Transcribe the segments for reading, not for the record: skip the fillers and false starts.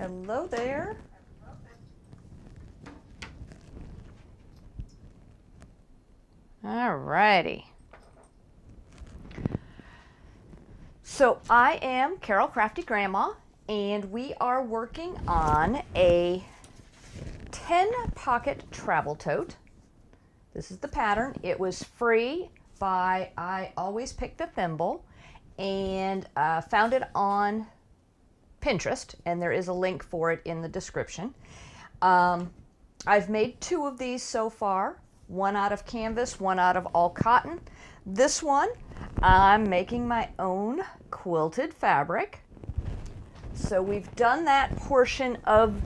Hello there. All righty. So I am Carol Crafty Grandma, and we are working on a 10-pocket travel tote. This is the pattern. It was free by I Always Pick the Thimble, and found it on Pinterest, and there is a link for it in the description. I've made 2 of these so far, one out of canvas, one out of all cotton. This one, I'm making my own quilted fabric. So we've done that portion of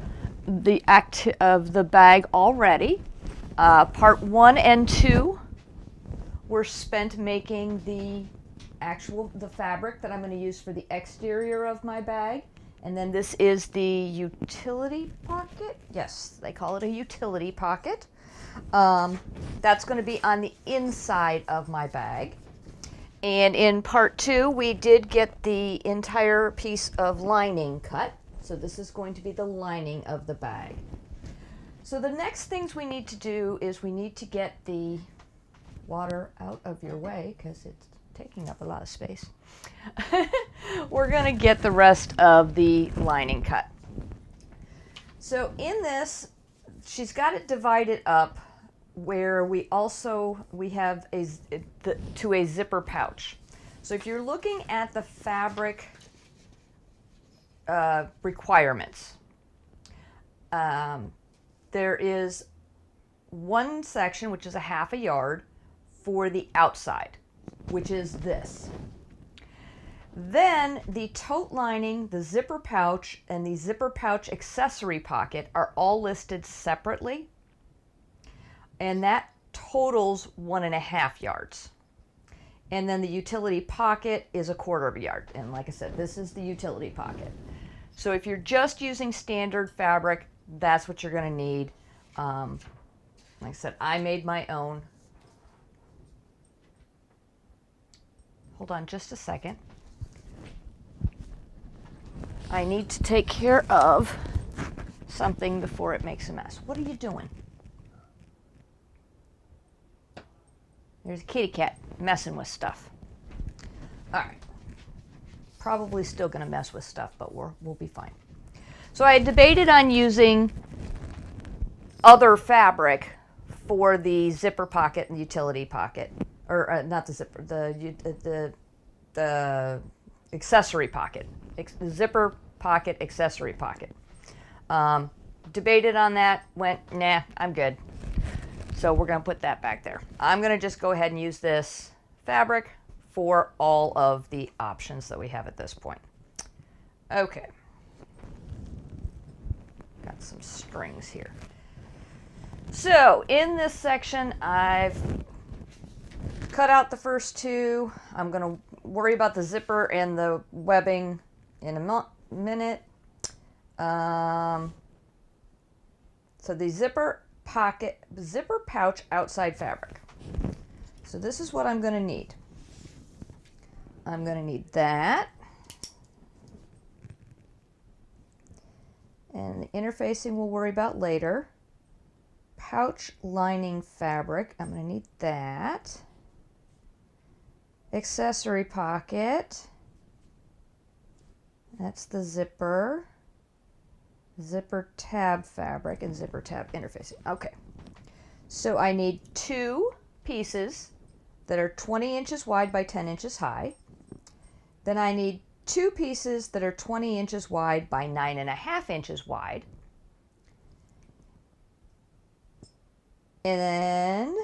the bag already. Part 1 and 2 were spent making the fabric that I'm going to use for the exterior of my bag. And then this is the utility pocket. Yes, they call it a utility pocket. That's going to be on the inside of my bag. And in part 2, we did get the entire piece of lining cut. So this is going to be the lining of the bag. So the next things we need to do is we need to get the water out of your way because it's taking up a lot of space. We're going to get the rest of the lining cut. So in this, she's got it divided up where we have to a zipper pouch. So if you're looking at the fabric requirements, there is one section, which is a ½ a yard, for the outside, which is this. Then the tote lining, the zipper pouch, and the zipper pouch accessory pocket are all listed separately, and that totals 1½ yards. And then the utility pocket is 1/4 yard. And like I said, this is the utility pocket. So if you're just using standard fabric, that's what you're going to need. Like I said, I made my own. Hold on just a second. I need to take care of something before it makes a mess. What are you doing? There's a kitty cat messing with stuff. All right. Probably still going to mess with stuff, but we'll be fine. So I debated on using other fabric for the zipper pocket and utility pocket, or not the zipper, the accessory pocket, zipper pocket, accessory pocket. Debated on that, went, nah, I'm good. So we're going to put that back there. I'm going to just go ahead and use this fabric for all of the options that we have at this point. Okay. Got some strings here. So in this section, I've cut out the first 2. I'm going to worry about the zipper and the webbing in a minute. So the zipper pouch outside fabric. So this is what I'm going to need. I'm going to need that. And the interfacing we'll worry about later. Pouch lining fabric, I'm going to need that. Accessory pocket. That's the zipper. Zipper tab fabric and zipper tab interfacing. Okay. So I need 2 pieces that are 20 inches wide by 10 inches high. Then I need 2 pieces that are 20 inches wide by 9½ inches wide. And then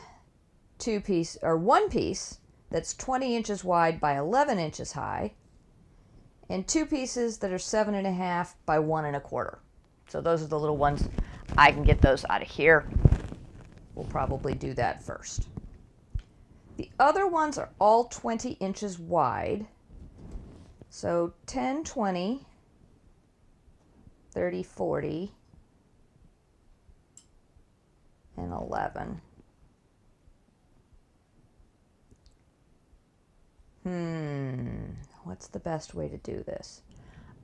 1 piece that's 20 inches wide by 11 inches high, and 2 pieces that are 7½ by 1¼ So those are the little ones. I can get those out of here. We'll probably do that first. The other ones are all 20 inches wide. So 10, 20, 30, 40, and 11. What's the best way to do this?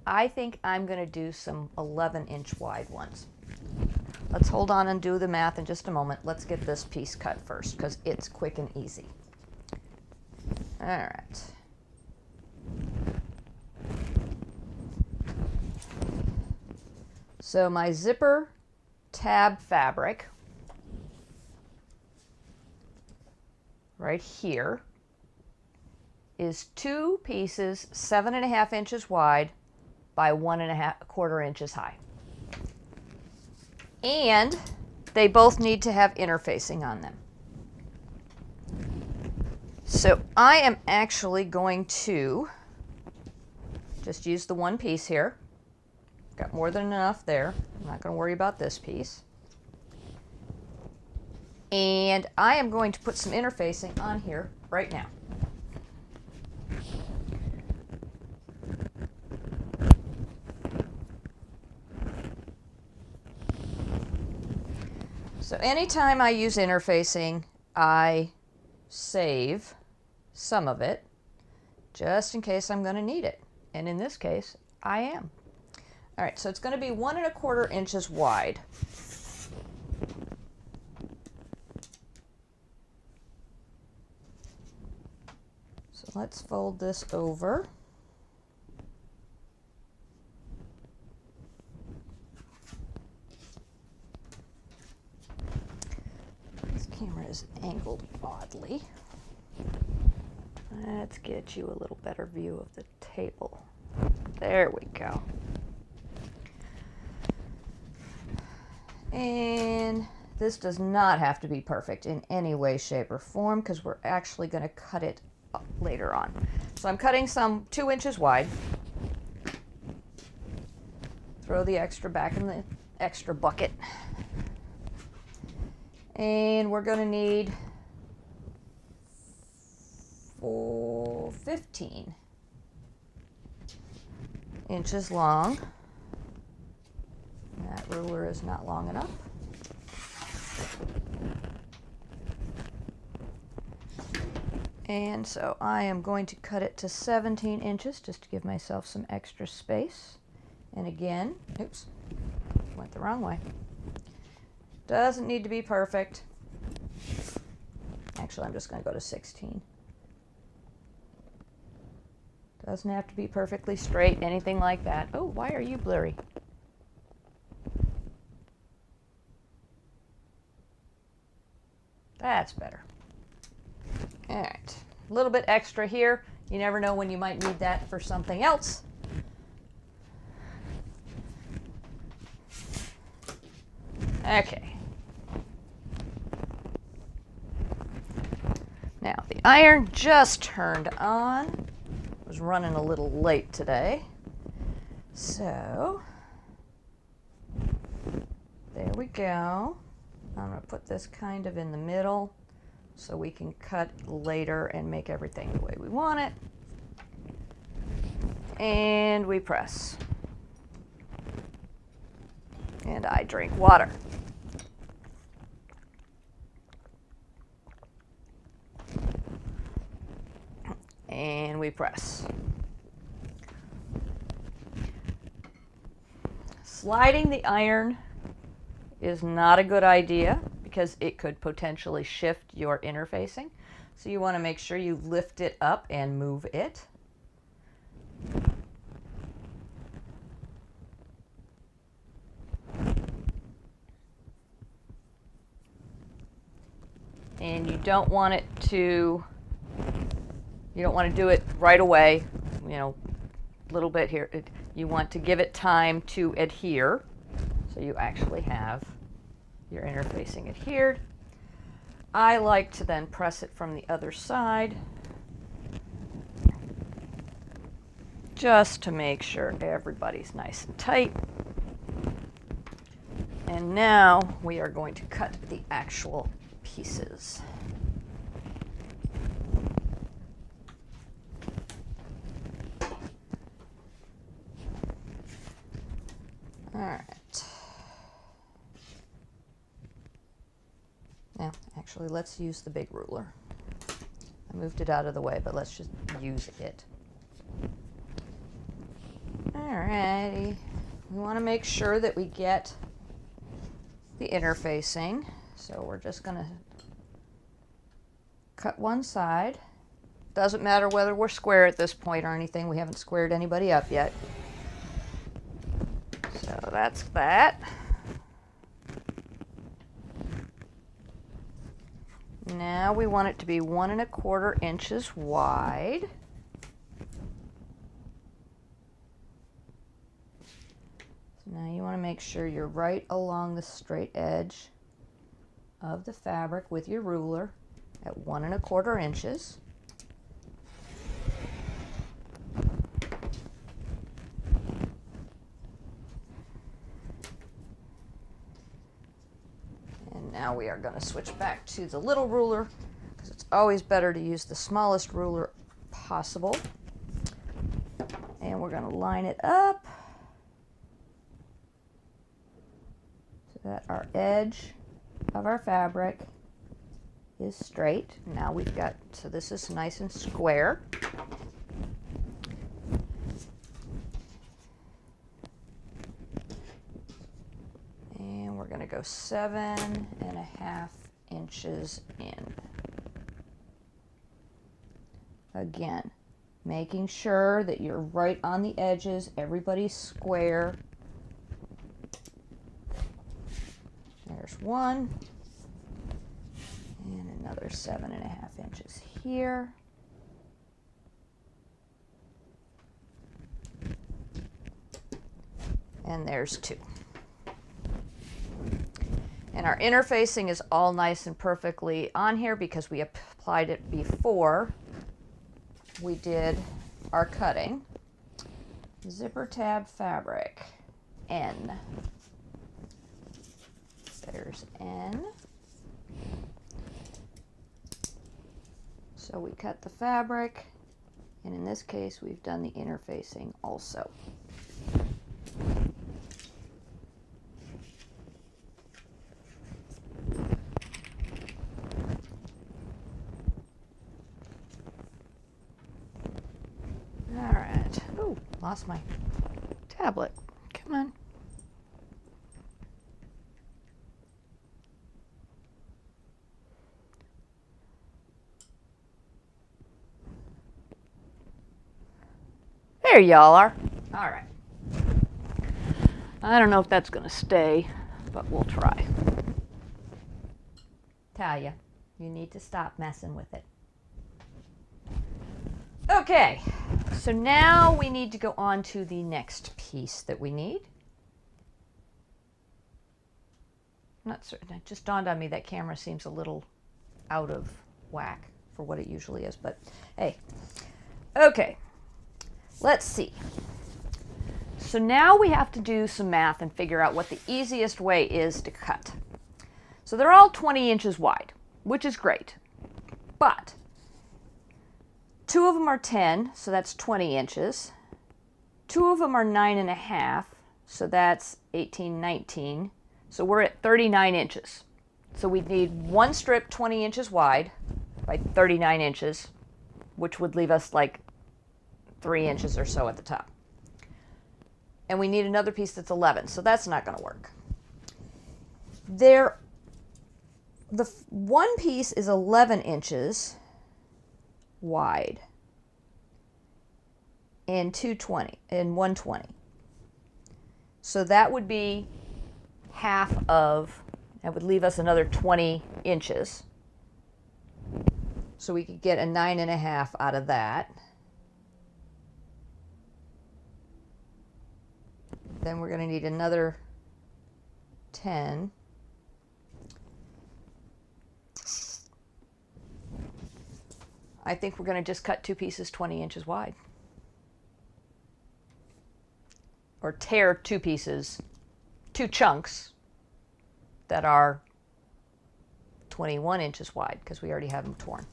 I think I'm going to do some 11-inch wide ones. Let's hold on and do the math in just a moment. Let's get this piece cut first because it's quick and easy. All right. So my zipper tab fabric right here is 2 pieces 7.5 inches wide by 1.25 inches high. And they both need to have interfacing on them. So I am actually going to just use the one piece here. Got more than enough there. I'm not going to worry about this piece. And I am going to put some interfacing on here right now. So anytime I use interfacing, I save some of it just in case I'm going to need it. And in this case, I am. All right, so it's going to be 1.25 inches wide. So let's fold this over. This camera is angled oddly. Let's get you a little better view of the table. There we go. And this does not have to be perfect in any way, shape, or form because we're actually going to cut it up later on. So I'm cutting some 2 inches wide. Throw the extra back in the extra bucket. And we're going to need 15 inches long. That ruler is not long enough. And so I am going to cut it to 17 inches just to give myself some extra space. And again, oops, went the wrong way. Doesn't need to be perfect. Actually, I'm just going to go to 16. Doesn't have to be perfectly straight, anything like that. Oh, why are you blurry? That's better. All right, a little bit extra here. You never know when you might need that for something else. Okay. Now, the iron just turned on. It was running a little late today. So, there we go. I'm going to put this kind of in the middle so we can cut later and make everything the way we want it. And we press. And I drink water. And we press. Sliding the iron is not a good idea because it could potentially shift your interfacing. So you want to make sure you lift it up and move it. And you don't want it to, you don't want to do it right away, you know, a little bit here. You want to give it time to adhere. So you actually have your interfacing adhered. I like to then press it from the other side just to make sure everybody's nice and tight. And now we are going to cut the actual pieces. All right. Now, actually, let's use the big ruler. I moved it out of the way, but let's just use it. Alrighty, we want to make sure that we get the interfacing, so we're just going to cut one side. Doesn't matter whether we're square at this point or anything. We haven't squared anybody up yet. So that's that. Now we want it to be 1 1/4 inches wide. So now you want to make sure you're right along the straight edge of the fabric with your ruler at 1 1/4 inches. And now we are going to switch back to the little ruler because it's always better to use the smallest ruler possible. And we're going to line it up so that our edge of our fabric is straight. Now we've got, so this is nice and square. And we're going to go 7.5 inches in. Again, making sure that you're right on the edges, everybody's square. There's one. And another 7.5 inches here. And there's 2. And our interfacing is all nice and perfectly on here because we applied it before we did our cutting. Zipper tab fabric, N. There's N. So we cut the fabric, and in this case we've done the interfacing also. All right. Oh, lost my tablet. Come on. There y'all are. All right. I don't know if that's going to stay, but we'll try. Talia, you need to stop messing with it. Okay, so now we need to go on to the next piece that we need. I'm not certain. It just dawned on me that camera seems a little out of whack for what it usually is, but hey. Okay. Let's see. So now we have to do some math and figure out what the easiest way is to cut. So they're all 20 inches wide, which is great. But 2 of them are 10, so that's 20 inches. 2 of them are 9.5, so that's 18, 19. So we're at 39 inches. So we'd need one strip 20 inches wide by 39 inches, which would leave us like 3 inches or so at the top. And we need another piece that's 11, so that's not going to work. The one piece is 11 inches wide and 120. So that would be half of, that would leave us another 20 inches. So we could get a 9.5 out of that. Then we're going to need another 10. I think we're going to just cut 2 pieces 20 inches wide. Or tear 2 pieces, 2 chunks that are 21 inches wide because we already have them torn.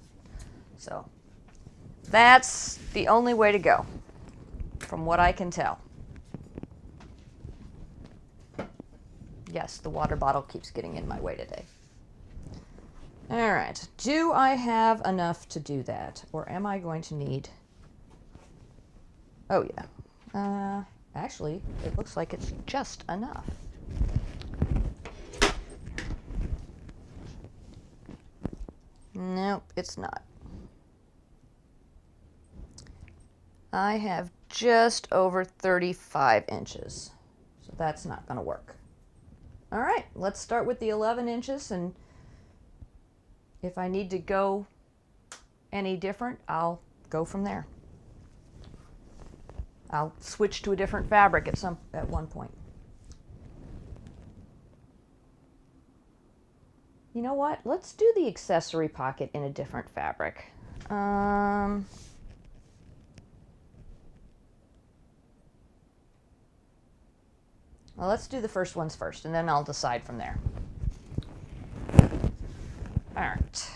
So that's the only way to go from what I can tell. Yes, the water bottle keeps getting in my way today. All right, do I have enough to do that? Or am I going to need... Oh, yeah. Actually, it looks like it's just enough. Nope, it's not. I have just over 35 inches, so that's not going to work. All right, let's start with the 11 inches, and if I need to go any different, I'll go from there. I'll switch to a different fabric at one point. You know what? Let's do the accessory pocket in a different fabric. Well, let's do the first ones first, and then I'll decide from there. All right.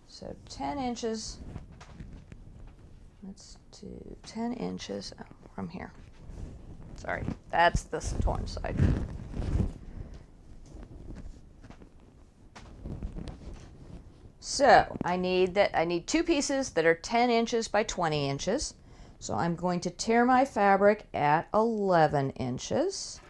So 10 inches. Let's do 10 inches from here. Sorry, that's the torn side. So I need two pieces that are 10 inches by 20 inches. So I'm going to tear my fabric at 11 inches.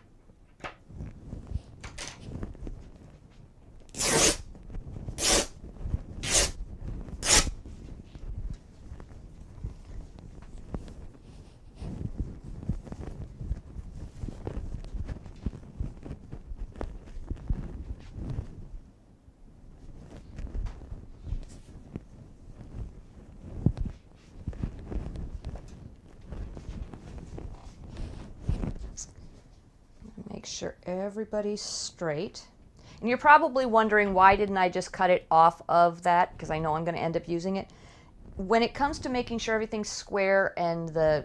Make sure everybody's straight. And you're probably wondering, why didn't I just cut it off of that? Because I know I'm going to end up using it. When it comes to making sure everything's square and the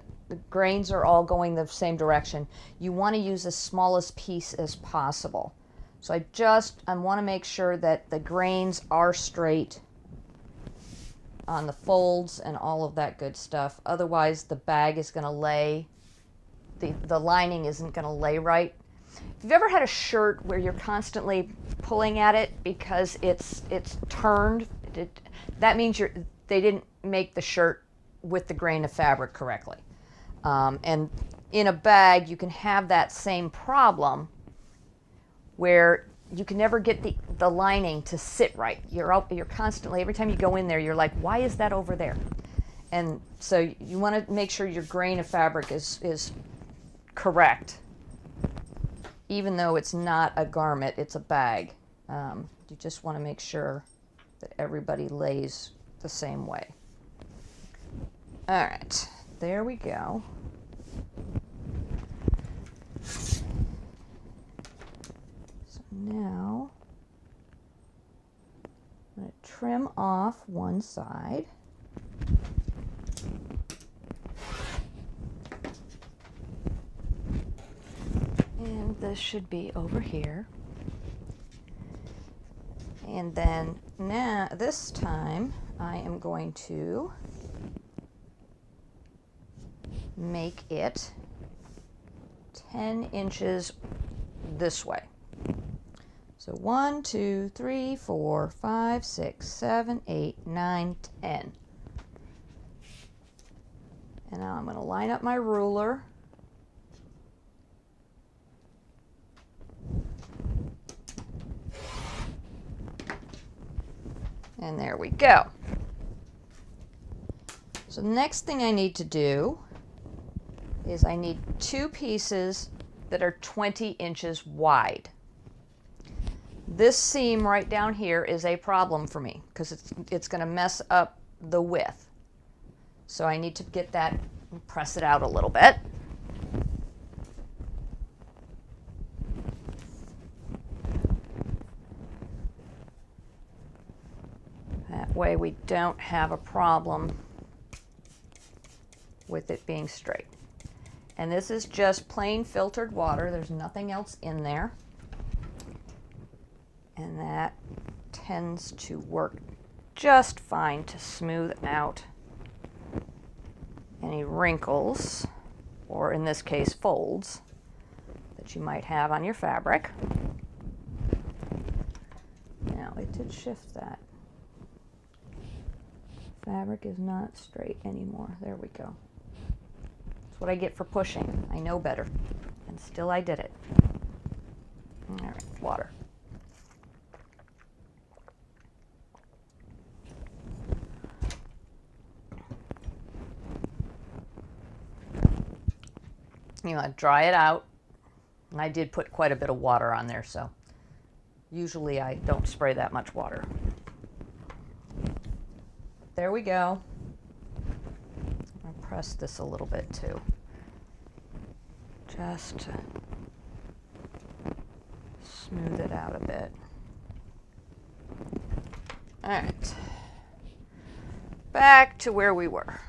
grains are all going the same direction, you want to use the smallest piece as possible. So I want to make sure that the grains are straight on the folds and all of that good stuff. Otherwise, the bag is going to lay, the lining isn't going to lay right. If you've ever had a shirt where you're constantly pulling at it because it's turned, that means they didn't make the shirt with the grain of fabric correctly. And in a bag, you can have that same problem where you can never get the lining to sit right. You're constantly, every time you go in there, you're like, why is that over there? And so you want to make sure your grain of fabric is correct. Even though it's not a garment, it's a bag. You just want to make sure that everybody lays the same way. All right, there we go. So now I'm going to trim off one side. And this should be over here. And then now, this time, I am going to make it 10 inches this way. So 1, 2, 3, 4, 5, 6, 7, 8, 9, 10. And now I'm going to line up my ruler. And there we go. So the next thing I need to do is I need two pieces that are 20 inches wide. This seam right down here is a problem for me because it's going to mess up the width. So I need to get that and press it out a little bit. That way we don't have a problem with it being straight. And this is just plain filtered water. There's nothing else in there. And that tends to work just fine to smooth out any wrinkles, or in this case, folds, that you might have on your fabric. Now, it did shift that fabric is not straight anymore. There we go. That's what I get for pushing. I know better. And still I did it. All right, water. You want to dry it out. And I did put quite a bit of water on there, so usually I don't spray that much water. There we go. I'll press this a little bit too. Just to smooth it out a bit. All right. Back to where we were.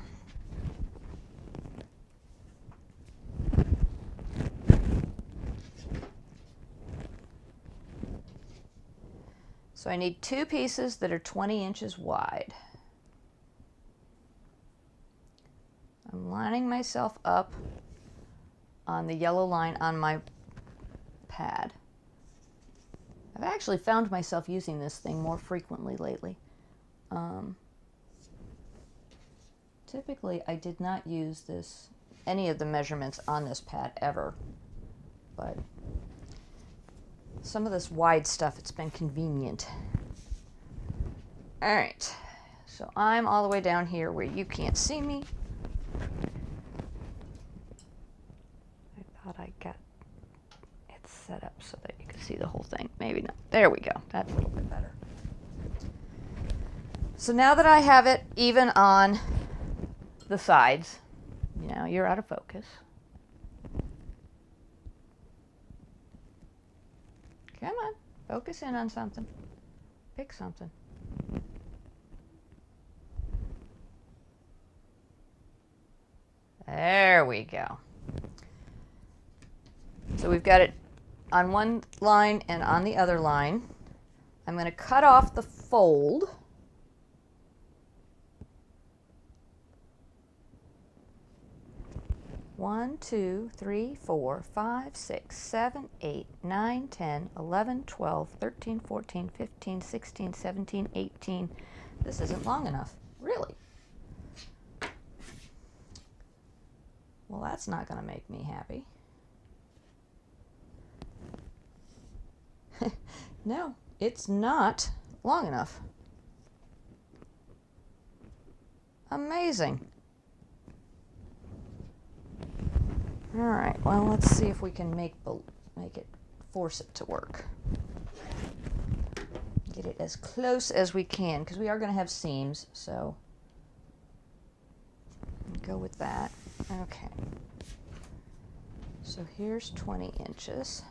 So I need 2 pieces that are 20 inches wide. I'm lining myself up on the yellow line on my pad. I've actually found myself using this thing more frequently lately. Typically, I did not use any of the measurements on this pad ever, but some of this wide stuff, it's been convenient. All right, so I'm all the way down here where you can't see me. I thought I got it set up so that you could see the whole thing. Maybe not. There we go. That's a little bit better. So now that I have it even on the sides, now you're out of focus. Come on, focus in on something. Pick something. There we go. So we've got it on one line and on the other line. I'm going to cut off the fold. One, 2, 3, 4, 5, 6, 7, 8, 9, 10, 11, 12, 13, 14, 15, 16, 17, 18. This isn't long enough. Really? Well, that's not going to make me happy. No, it's not long enough. Amazing. All right, well, let's see if we can force it to work. Get it as close as we can, because we are going to have seams, so go with that. Okay. So here's 20 inches.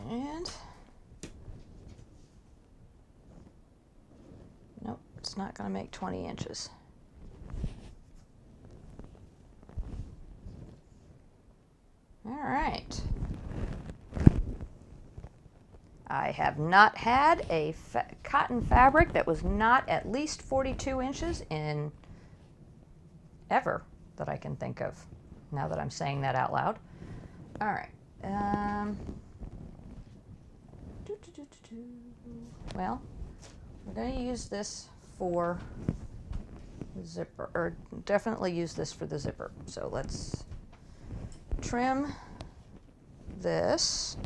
And nope, it's not going to make 20 inches. All right. I have not had a cotton fabric that was not at least 42 inches in ever that I can think of, now that I'm saying that out loud. All right. Well, we're going to use this for the zipper, or definitely use this for the zipper. So let's trim this.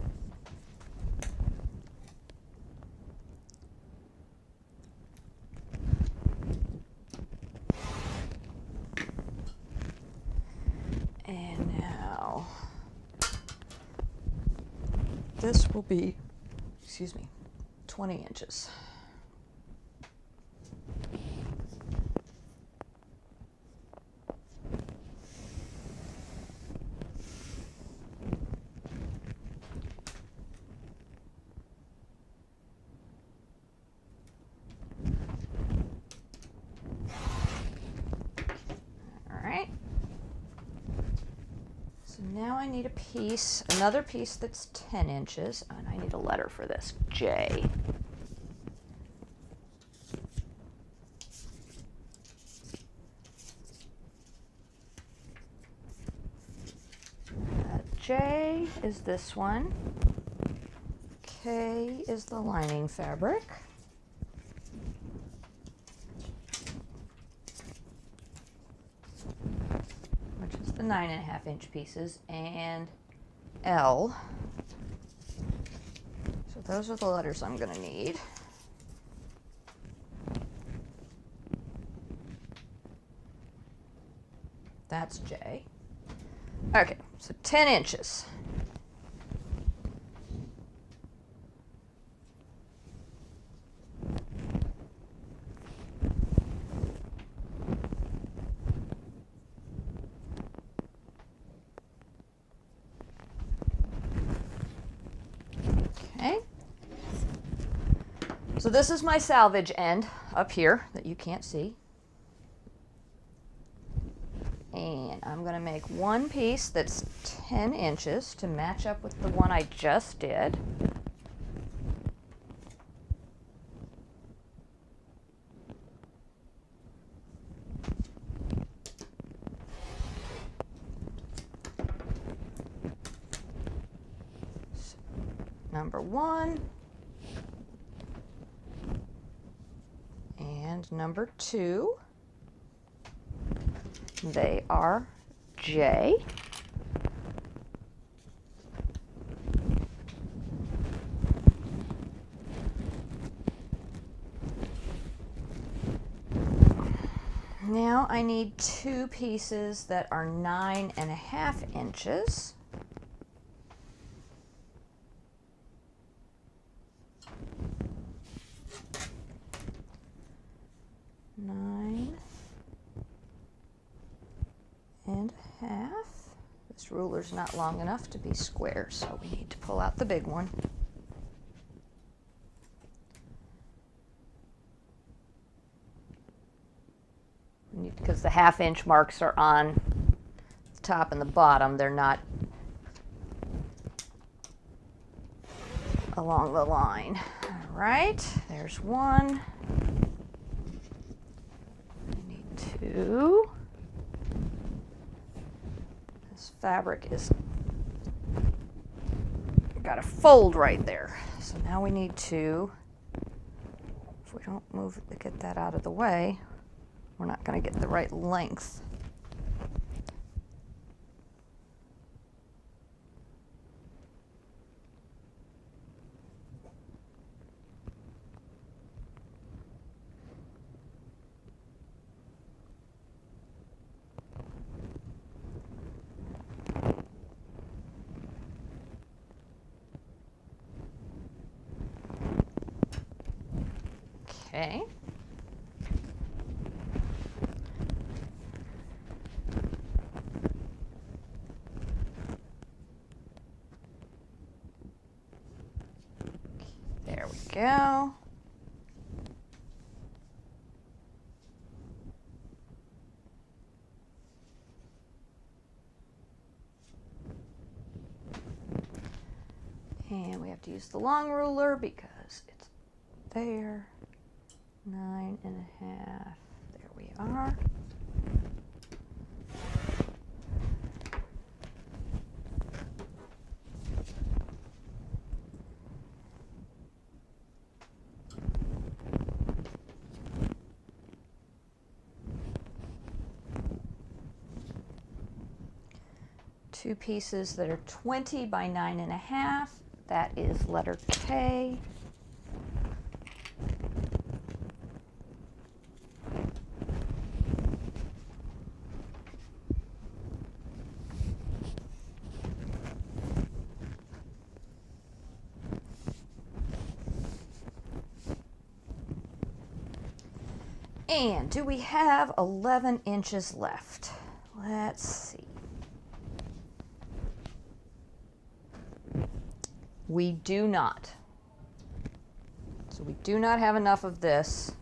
And now this will be, 20 inches. Now I need a piece, another piece that's 10 inches, and I need a letter for this, J. J is this one, K is the lining fabric, which is the 9.5 inch pieces, and L. So those are the letters I'm going to need. That's J. Okay, so 10 inches. Okay. So this is my salvage end up here that you can't see. And I'm going to make one piece that's 10 inches to match up with the one I just did. So, number 1 and number 2. They are J. Now I need 2 pieces that are 9.5 inches. And a half. This ruler's not long enough to be square, so we need to pull out the big one. Because the 1/2 inch marks are on the top and the bottom, they're not along the line. All right, there's 1. I need 2. Fabric is got a fold right there. So now we need to, if we don't move it to get that out of the way, we're not going to get the right length. Okay. There we go. And we have to use the long ruler because it's there. 9.5. There we are. Two pieces that are 20 by 9.5. That is letter K. And do we have 11 inches left? Let's see. We do not. So we do not have enough of this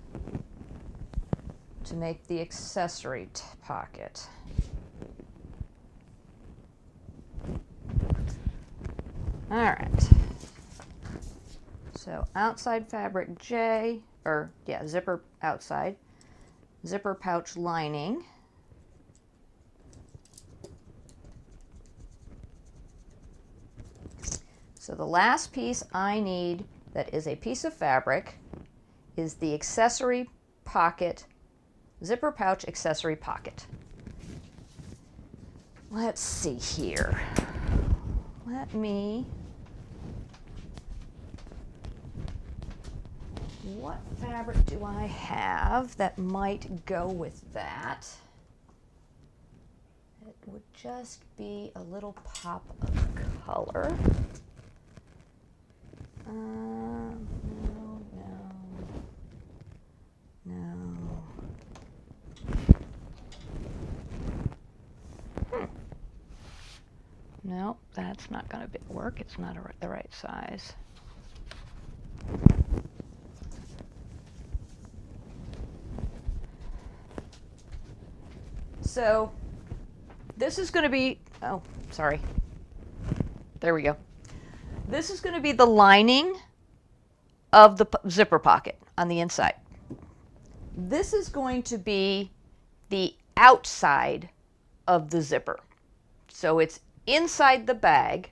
to make the accessory pocket. All right. So outside fabric J, or yeah, zipper outside, zipper pouch lining. So the last piece I need that is a piece of fabric is the accessory pocket, zipper pouch accessory pocket. Let's see here. What fabric do I have that might go with that? It would just be a little pop of color. No. Nope, that's not going to work. It's not the right size. So this is going to be, oh, sorry. There we go. This is going to be the lining of the zipper pocket on the inside. This is going to be the outside of the zipper. So it's inside the bag,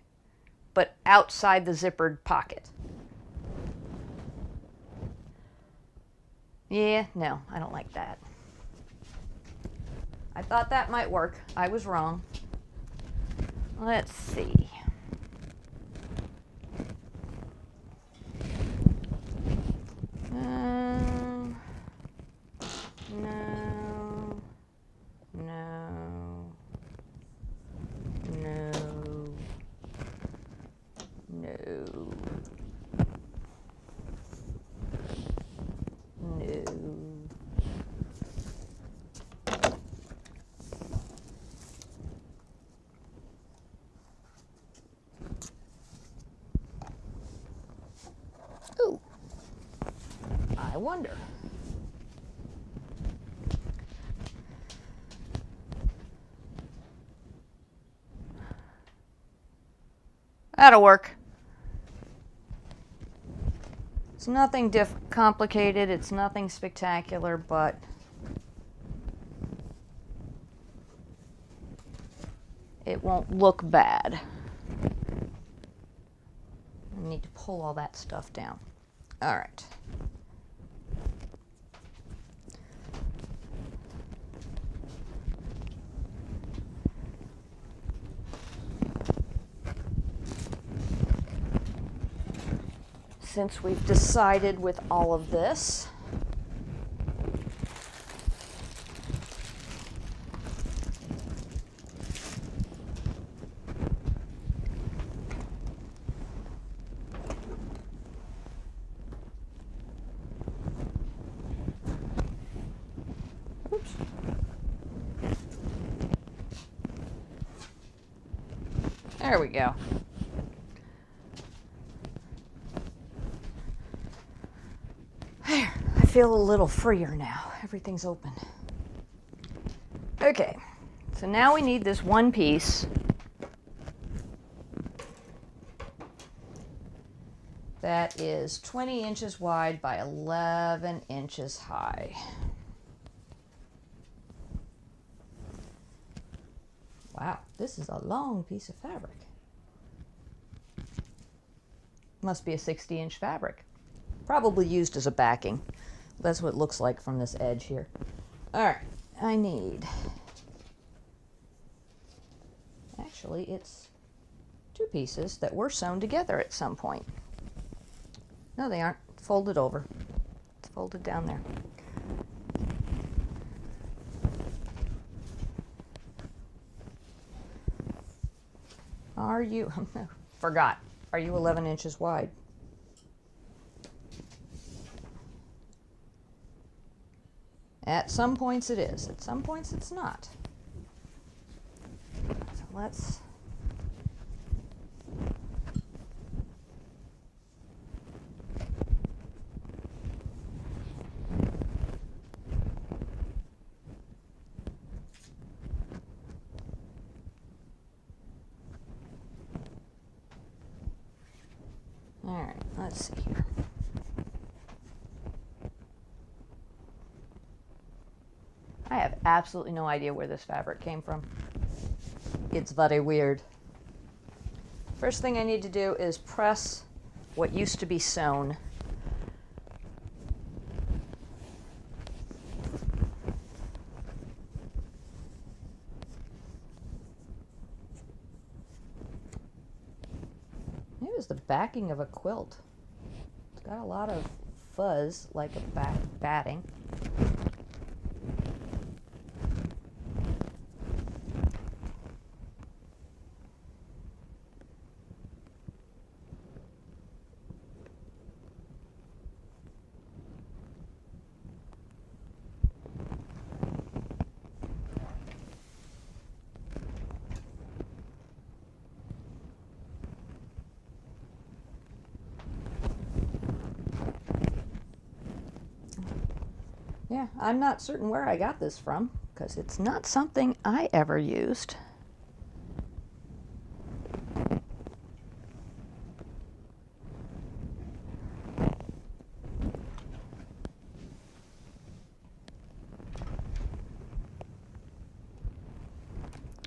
but outside the zippered pocket. Yeah, no, I don't like that. I thought that might work. I was wrong. Let's see. No, no, no, no. Ooh, I wonder. That'll work. It's nothing complicated, it's nothing spectacular, but it won't look bad. I need to pull all that stuff down. All right. Since we've decided with all of this, oops. There we go. There, I feel a little freer now. Everything's open. Okay, so now we need this one piece that is 20 inches wide by 11 inches high. Wow, this is a long piece of fabric. Must be a 60-inch fabric. Probably used as a backing. That's what it looks like from this edge here. All right, I need, actually it's two pieces that were sewn together at some point. No, they aren't. Folded over. It's folded down there. Are you, forgot, are you 11 inches wide? At some points it is, at some points it's not. So let's, let's see here. I have absolutely no idea where this fabric came from. It's very weird. First thing I need to do is press what used to be sewn. Maybe it was the backing of a quilt. It's got a lot of fuzz, like a batting. Yeah, I'm not certain where I got this from, because it's not something I ever used.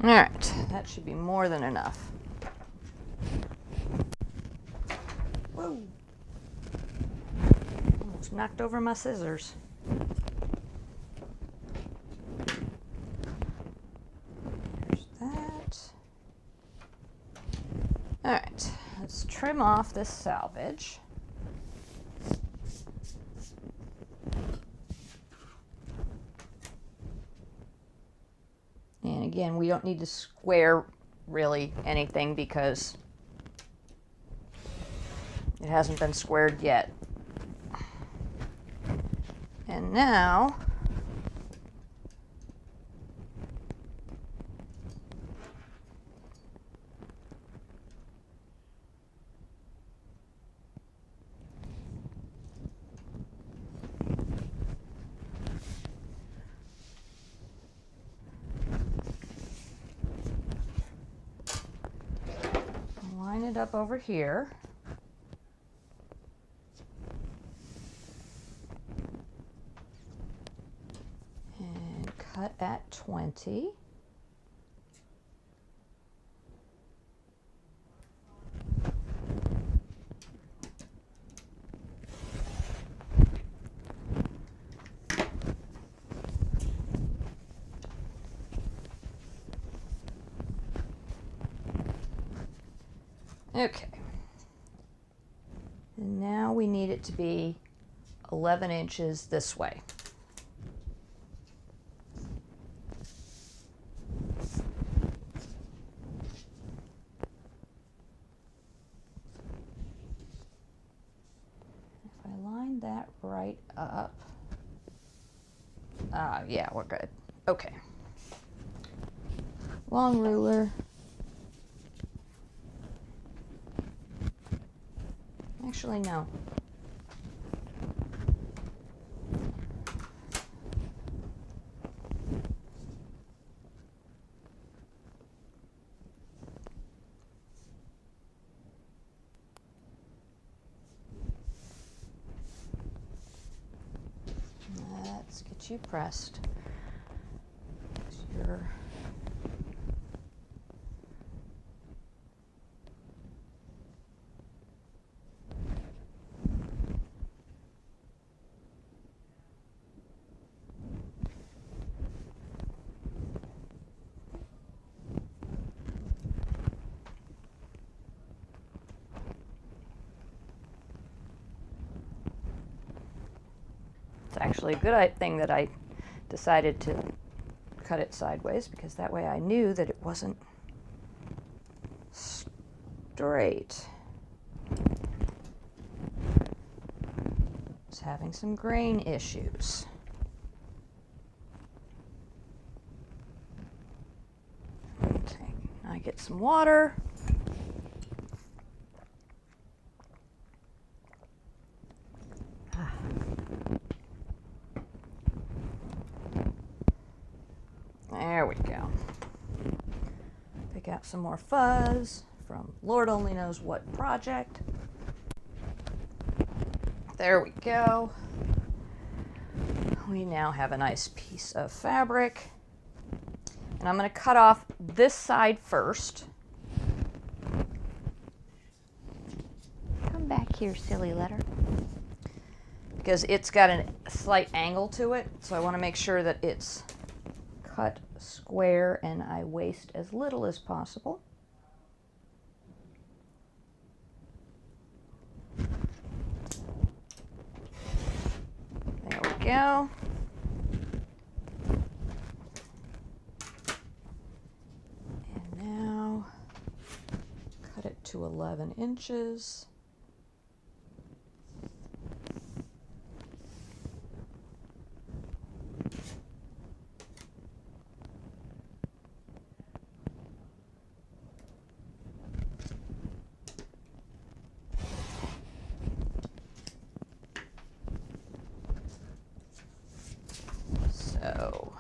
All right, that should be more than enough. Whoa! Almost knocked over my scissors. There's that. All right, let's trim off this salvage. And again, we don't need to square really anything because it hasn't been squared yet. And now line it up over here. And cut at 20. Okay, and now we need it to be 11 inches this way. If I line that right up, yeah, we're good. Okay, long ruler. Actually, no. Let's get you pressed. Your It's actually a good thing that I decided to cut it sideways, because that way I knew that it wasn't straight. It's having some grain issues. Okay, now I get some water. There we go. Pick out some more fuzz from Lord only knows what project. There we go. We now have a nice piece of fabric. And I'm going to cut off this side first. Come back here, silly letter. Because it's got a slight angle to it, so I want to make sure that it's cut square and I waste as little as possible. There we go. And now cut it to 11 inches. So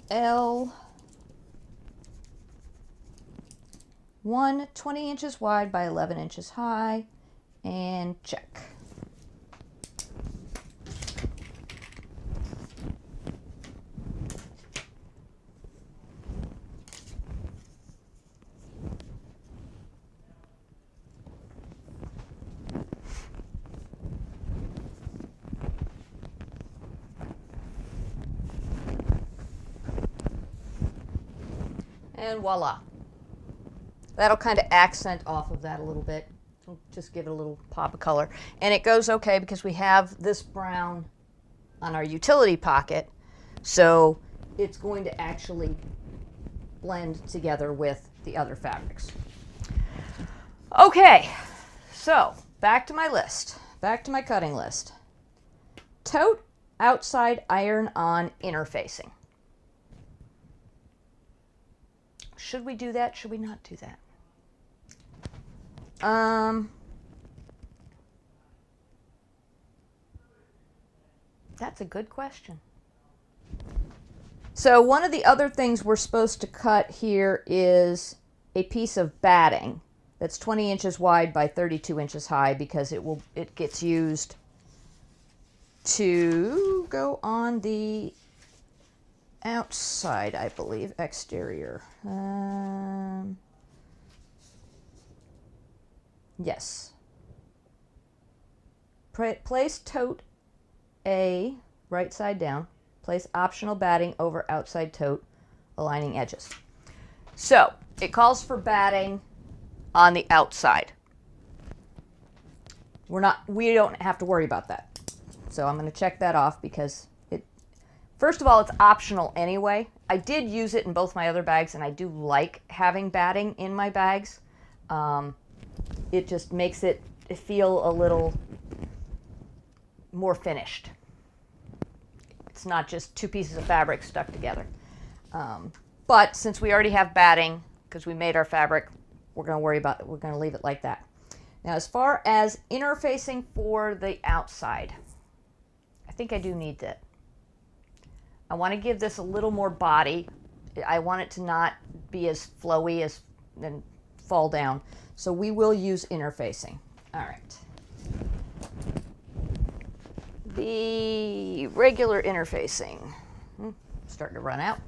L, 20 inches wide by 11 inches high, and check. And voila. That'll kind of accent off of that a little bit. Just give it a little pop of color. And it goes okay because we have this brown on our utility pocket. So it's going to actually blend together with the other fabrics. Okay, so back to my list. Back to my cutting list. Tote, outside, iron-on, interfacing. Should we do that? Should we not do that? That's a good question. So one of the other things we're supposed to cut here is a piece of batting that's 20 inches wide by 32 inches high because it gets used to go on the outside, I believe, exterior. Yes. Place tote A right side down. Place optional batting over outside tote, aligning edges. So it calls for batting on the outside. We don't have to worry about that. So I'm going to check that off because first of all, it's optional anyway. I did use it in both my other bags, and I do like having batting in my bags. It just makes it feel a little more finished. It's not just two pieces of fabric stuck together. But since we already have batting, because we made our fabric, we're going to leave it like that. Now, as far as interfacing for the outside, I think I do need that. I want to give this a little more body. I want it to not be as flowy and fall down. So we will use interfacing. All right. The regular interfacing. Starting to run out.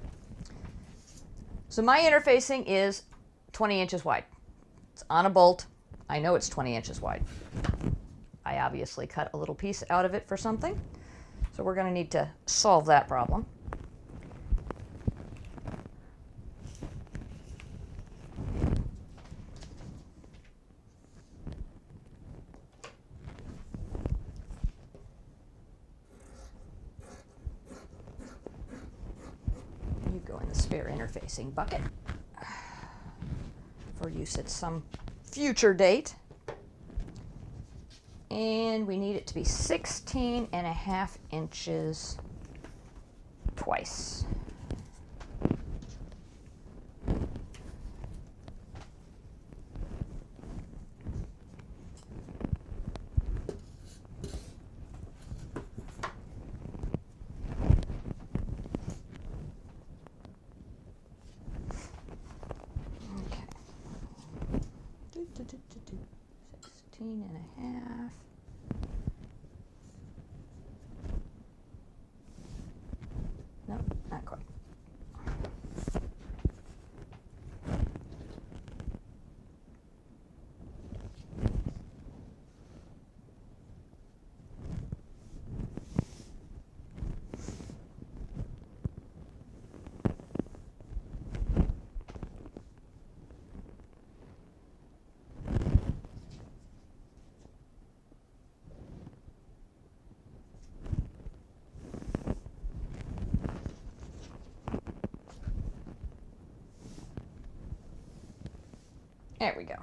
So my interfacing is 20 inches wide. It's on a bolt. I know it's 20 inches wide. I obviously cut a little piece out of it for something. So we're going to need to solve that problem. You go in the spare interfacing bucket for use at some future date. And we need it to be 16.5 inches twice. Okay. 16.5. There we go.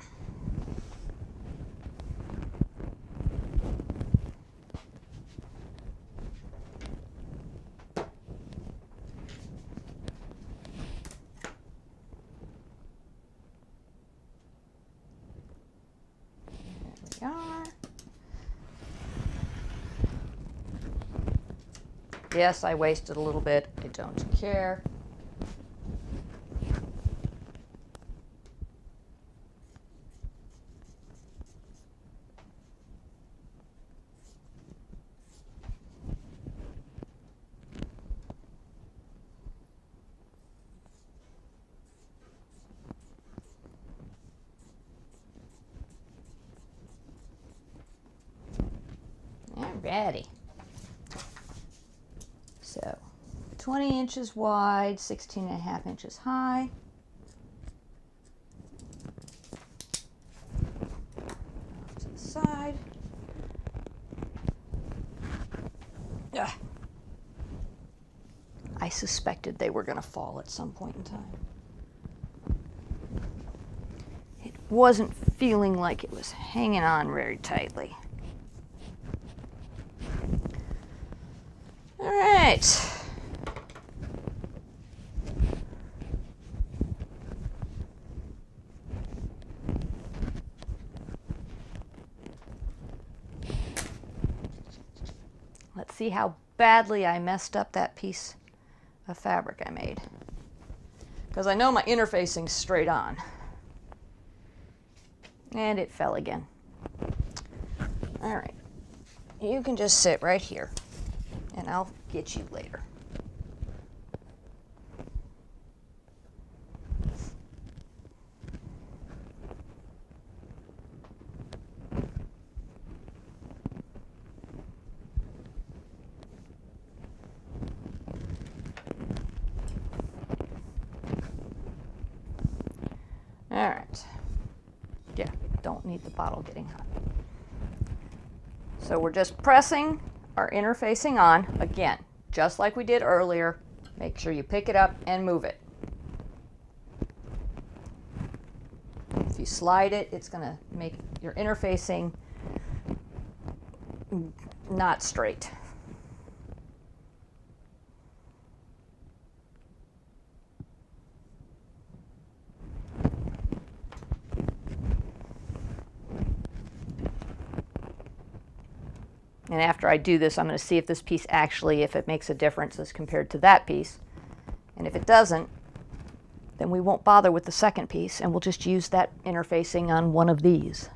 There we are. Yes, I wasted a little bit. I don't care. Alrighty. So 20 inches wide, 16.5 inches high. To the side. Ugh. I suspected they were going to fall at some point in time. It wasn't feeling like it was hanging on very tightly. All right. Let's see how badly I messed up that piece of fabric I made. Because I know my interfacing's straight on. And it fell again. All right. You can just sit right here, and I'll get you later. All right. Yeah, don't need the bottle getting hot. So we're just pressing our interfacing on, again, just like we did earlier. Make sure you pick it up and move it. If you slide it, it's going to make your interfacing not straight. And after I do this, I'm going to see if this piece actually, if it makes a difference as compared to that piece. And if it doesn't, then we won't bother with the second piece, and we'll just use that interfacing on one of these.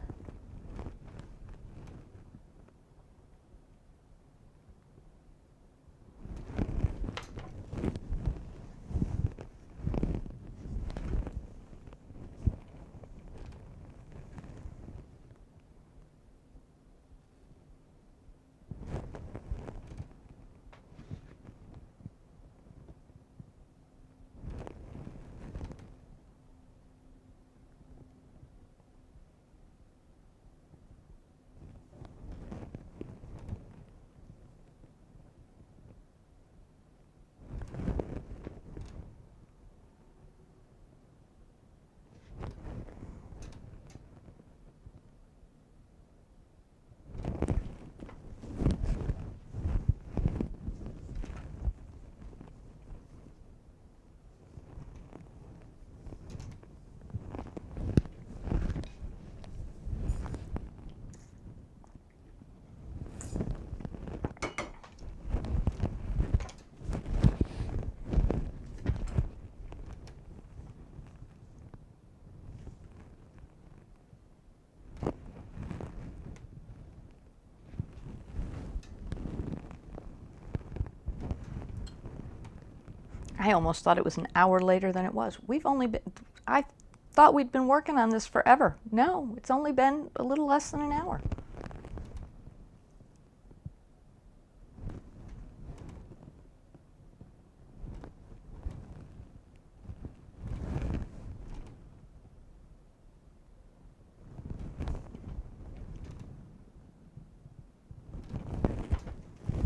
I almost thought it was an hour later than it was. I thought we'd been working on this forever. No, it's only been a little less than an hour.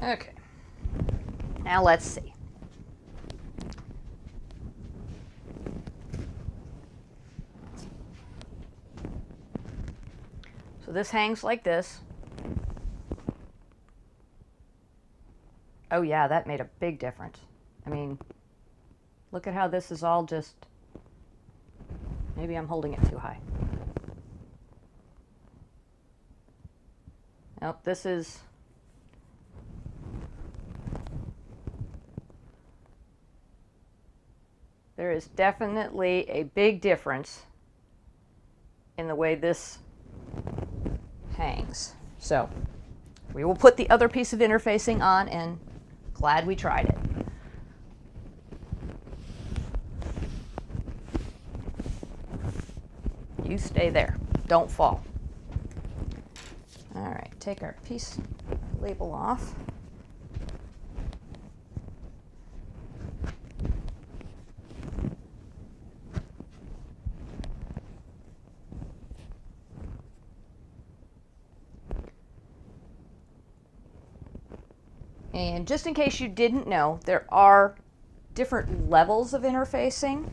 Okay, now let's see. So this hangs like this. Oh yeah, that made a big difference. I mean, look at how this is all just, maybe I'm holding it too high. Nope, this is, there is definitely a big difference in the way this hangs. So we will put the other piece of interfacing on, and glad we tried it. You stay there. Don't fall. All right, take our piece label off. And just in case you didn't know, there are different levels of interfacing.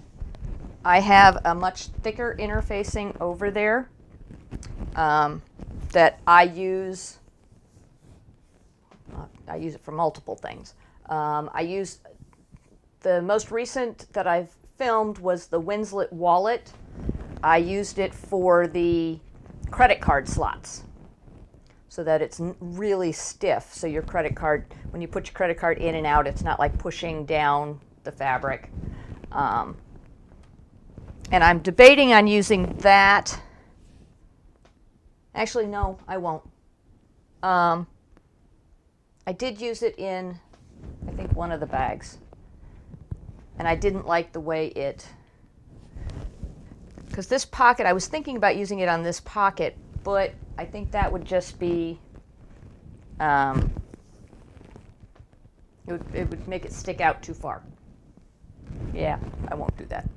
I have a much thicker interfacing over there that I use. I use it for multiple things. I use, the most recent that I've filmed was the Winslet wallet. I used it for the credit card slots so that it's really stiff. So your credit card, when you put your credit card in and out, it's not like pushing down the fabric. And I'm debating on using that. Actually, no, I won't. I did use it in, I think, one of the bags. And I didn't like the way it, because this pocket, I was thinking about using it on this pocket, but I think that would just be, it would make it stick out too far. Yeah, I won't do that.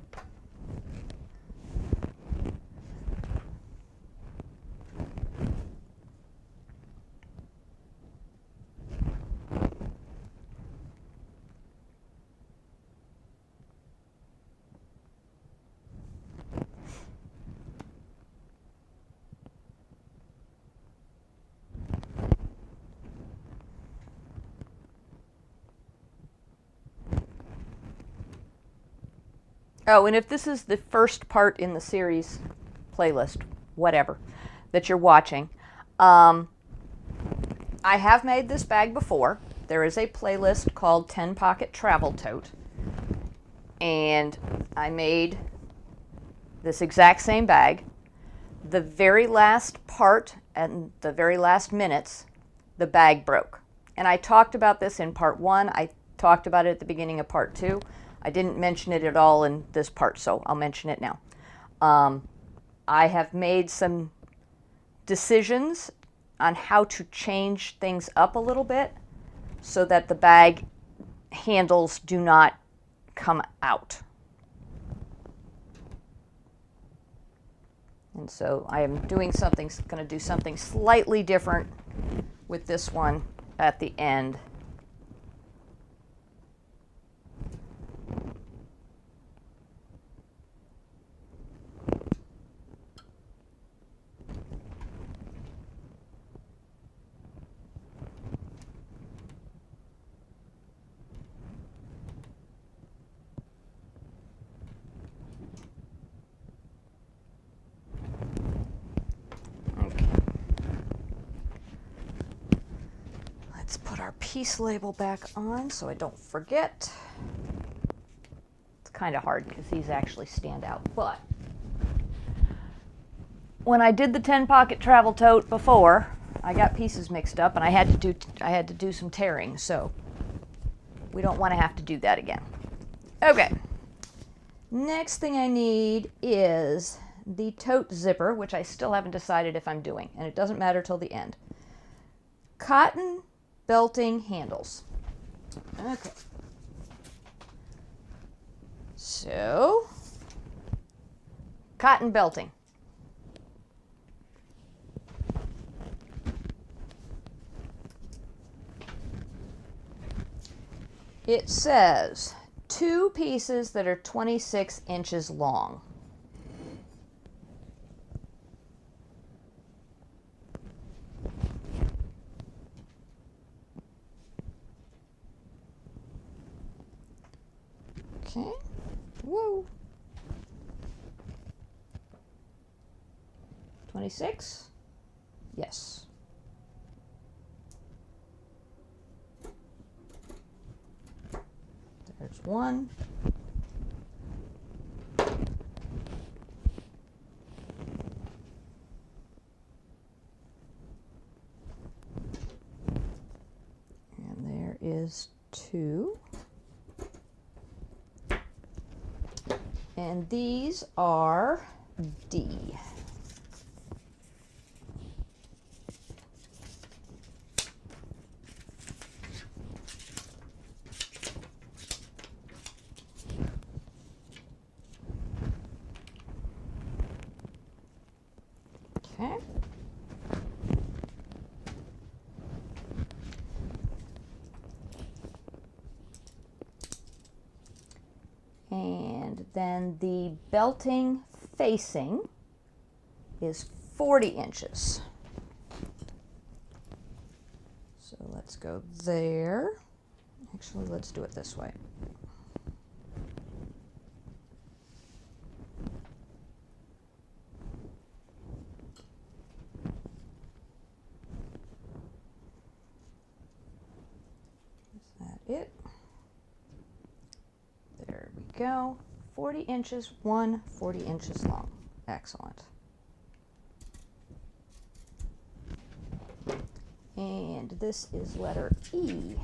Oh, and if this is the first part in the series playlist, whatever, that you're watching, I have made this bag before. There is a playlist called 10 Pocket Travel Tote, and I made this exact same bag. The very last part and the very last minutes, the bag broke. And I talked about this in part 1. I talked about it at the beginning of part 2. I didn't mention it at all in this part, so I'll mention it now. I have made some decisions on how to change things up a little bit so that the bag handles do not come out. And so I am doing something, going to do something slightly different with this one at the end. Let's put our piece label back on so I don't forget. It's kind of hard because these actually stand out, but when I did the 10 Pocket Travel Tote before, I got pieces mixed up and I had to do some tearing, so we don't want to have to do that again. Okay. Next thing I need is the tote zipper, which I still haven't decided if I'm doing, and it doesn't matter till the end. Cotton belting handles. Okay. So, cotton belting. It says 2 pieces that are 26 inches long. Okay. Woo. 26? Yes. There's one. And there is 2. And these are D. Okay. And then the belting facing is 40 inches. So let's go there. Actually, let's do it this way. Is that it? There we go. 40 inches, 40 inches long. Excellent. And this is letter E.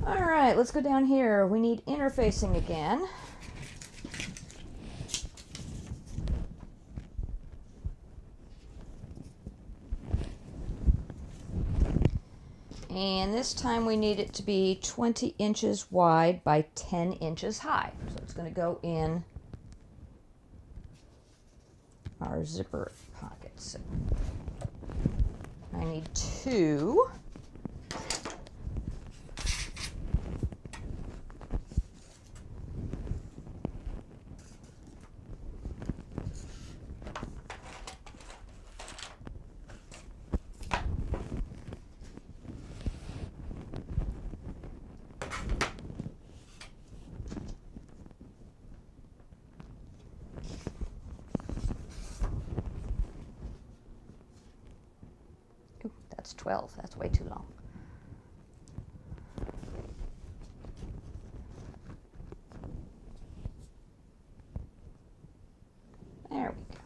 All right, let's go down here. We need interfacing again. And this time we need it to be 20 inches wide by 10 inches high. So it's going to go in our zipper pockets. I need 2. That's 12. That's way too long. There we go.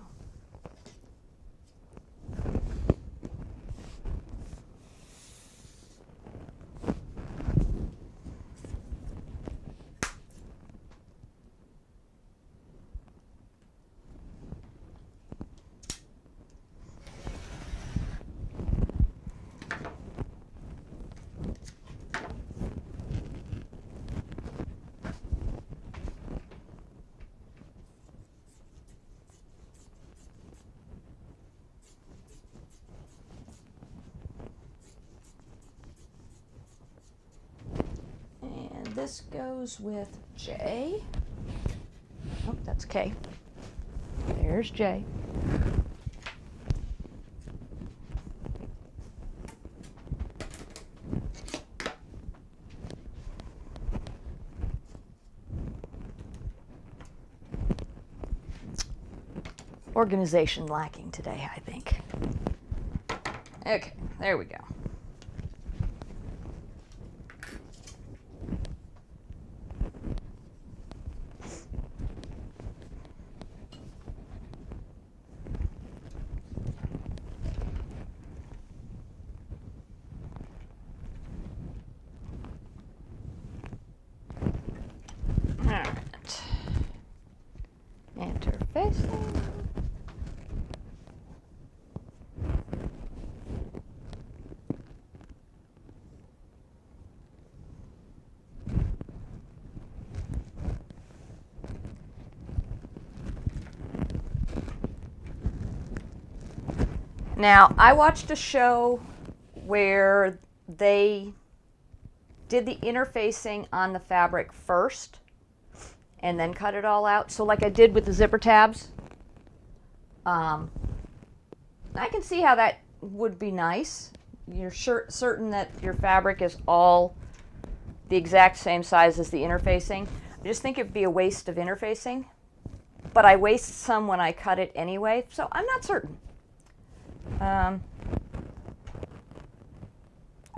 This goes with J. Oh, that's K. There's J. Organization lacking today, I think. Okay, there we go. Interfacing. Now, I watched a show where they did the interfacing on the fabric first, and then cut it all out. So like I did with the zipper tabs, I can see how that would be nice. You're certain that your fabric is all the exact same size as the interfacing. I just think it'd be a waste of interfacing, but I waste some when I cut it anyway, so I'm not certain.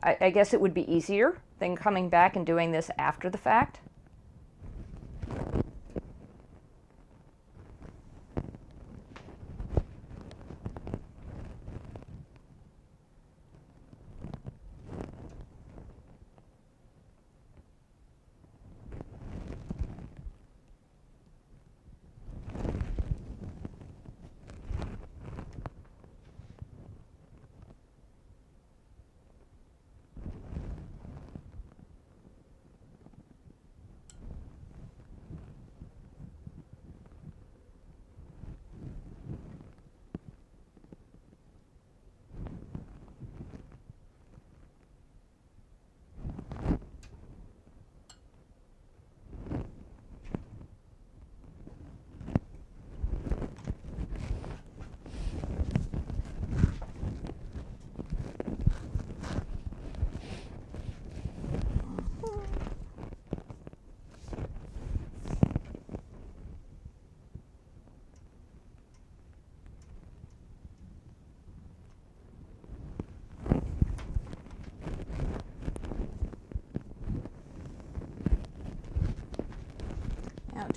I guess it would be easier than coming back and doing this after the fact.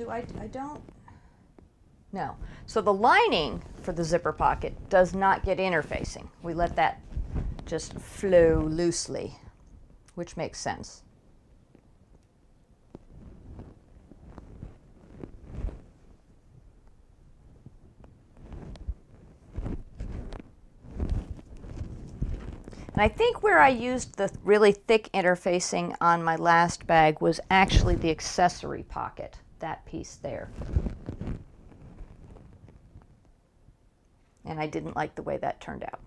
I don't. No. So the lining for the zipper pocket does not get interfacing. We let that just flow loosely, which makes sense. And I think where I used the really thick interfacing on my last bag was actually the accessory pocket. That piece there. And I didn't like the way that turned out.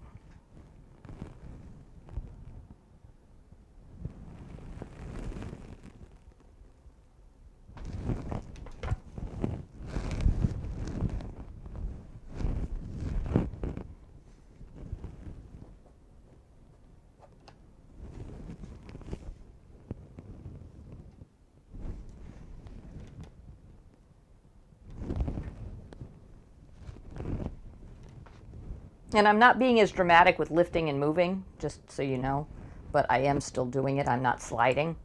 And I'm not being as dramatic with lifting and moving, just so you know, but I am still doing it. I'm not sliding.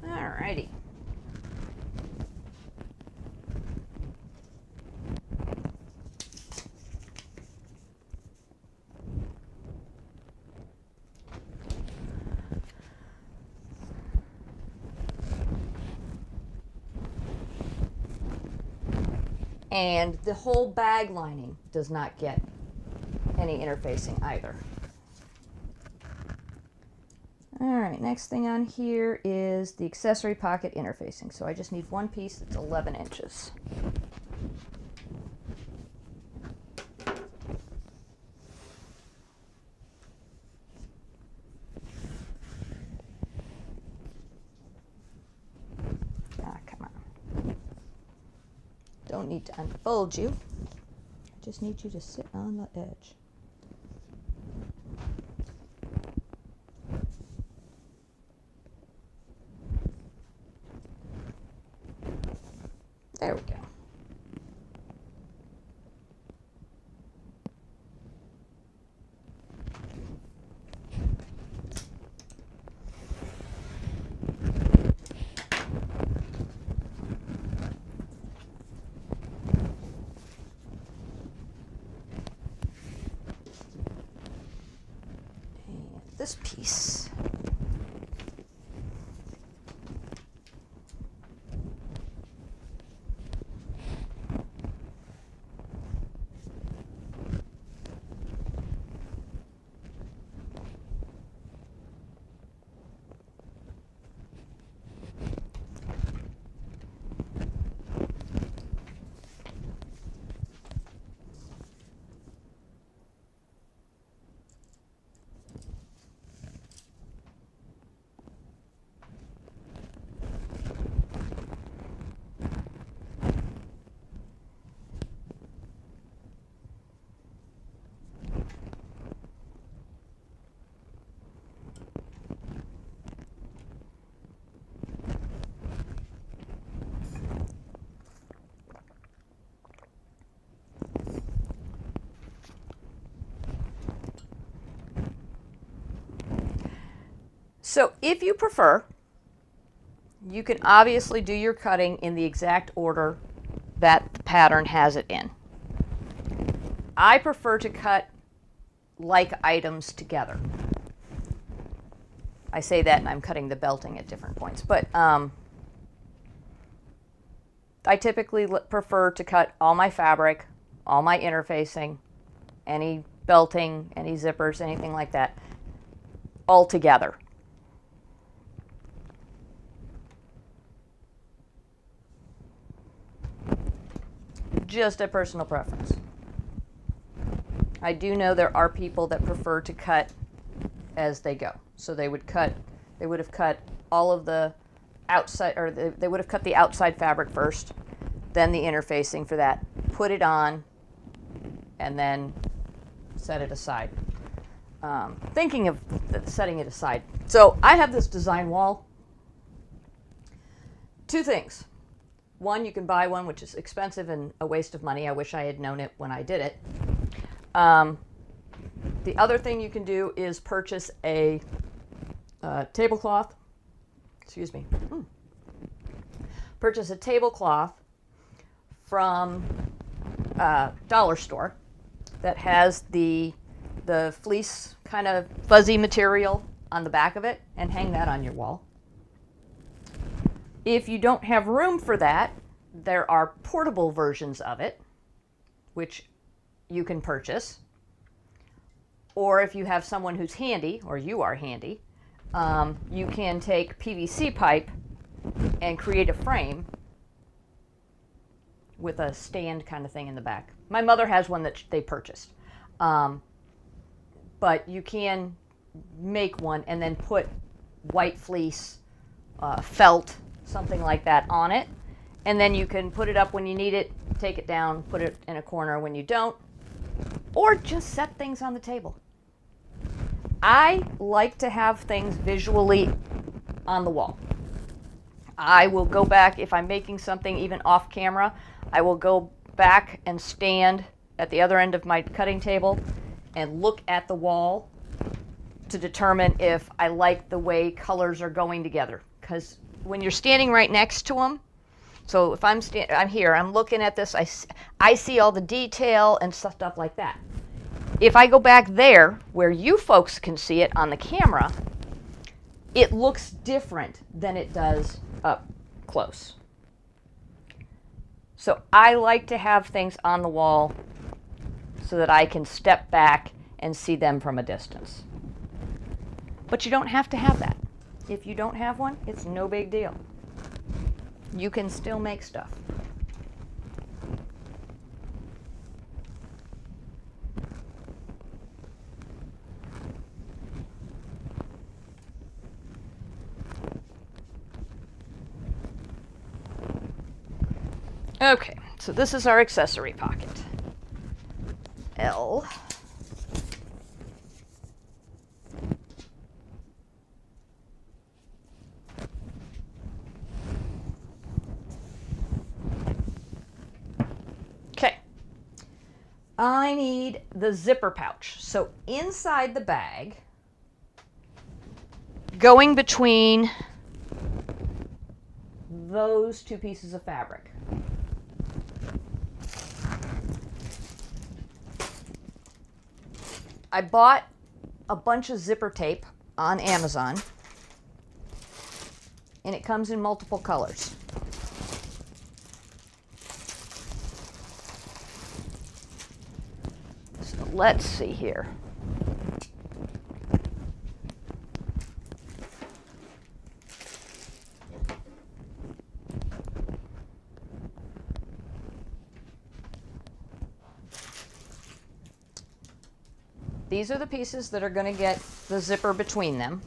Alrighty. And the whole bag lining does not get any interfacing either. All right, next thing on here is the accessory pocket interfacing. So I just need one piece that's 11 inches. Ah, come on. Don't need to unfold you. I just need you to sit on the edge. There we go. And this piece. So if you prefer, you can obviously do your cutting in the exact order that the pattern has it in. I prefer to cut like items together. I say that and I'm cutting the belting at different points, but I typically prefer to cut all my fabric, all my interfacing, any belting, any zippers, anything like that, all together. Just a personal preference. I do know there are people that prefer to cut as they go. So they would have cut all of the outside, or they would have cut the outside fabric first, then the interfacing for that, put it on, and then set it aside. Thinking of setting it aside. So I have this design wall. Two things. One, you can buy one, which is expensive and a waste of money. I wish I had known it when I did it. The other thing you can do is purchase a tablecloth. Excuse me. Purchase a tablecloth from a dollar store that has the fleece kind of fuzzy material on the back of it and hang that on your wall. If you don't have room for that, there are portable versions of it, which you can purchase. Or if you have someone who's handy, or you are handy, you can take PVC pipe and create a frame with a stand kind of thing in the back. My mother has one that they purchased. But you can make one and then put white fleece, felt, something like that on it. And then you can put it up when you need it, take it down, put it in a corner when you don't, or just set things on the table. I like to have things visually on the wall. I will go back, if I'm making something even off camera, I will go back and stand at the other end of my cutting table and look at the wall to determine if I like the way colors are going together. Because when you're standing right next to them, so if I'm here, I'm looking at this, I see all the detail and stuff like that. If I go back there, where you folks can see it on the camera, it looks different than it does up close. So I like to have things on the wall so that I can step back and see them from a distance. But you don't have to have that. If you don't have one, it's no big deal. You can still make stuff. Okay, so this is our accessory pocket. L. Okay. I need the zipper pouch. So inside the bag, going between those two pieces of fabric, I bought a bunch of zipper tape on Amazon, and it comes in multiple colors. So let's see here. These are the pieces that are going to get the zipper between them.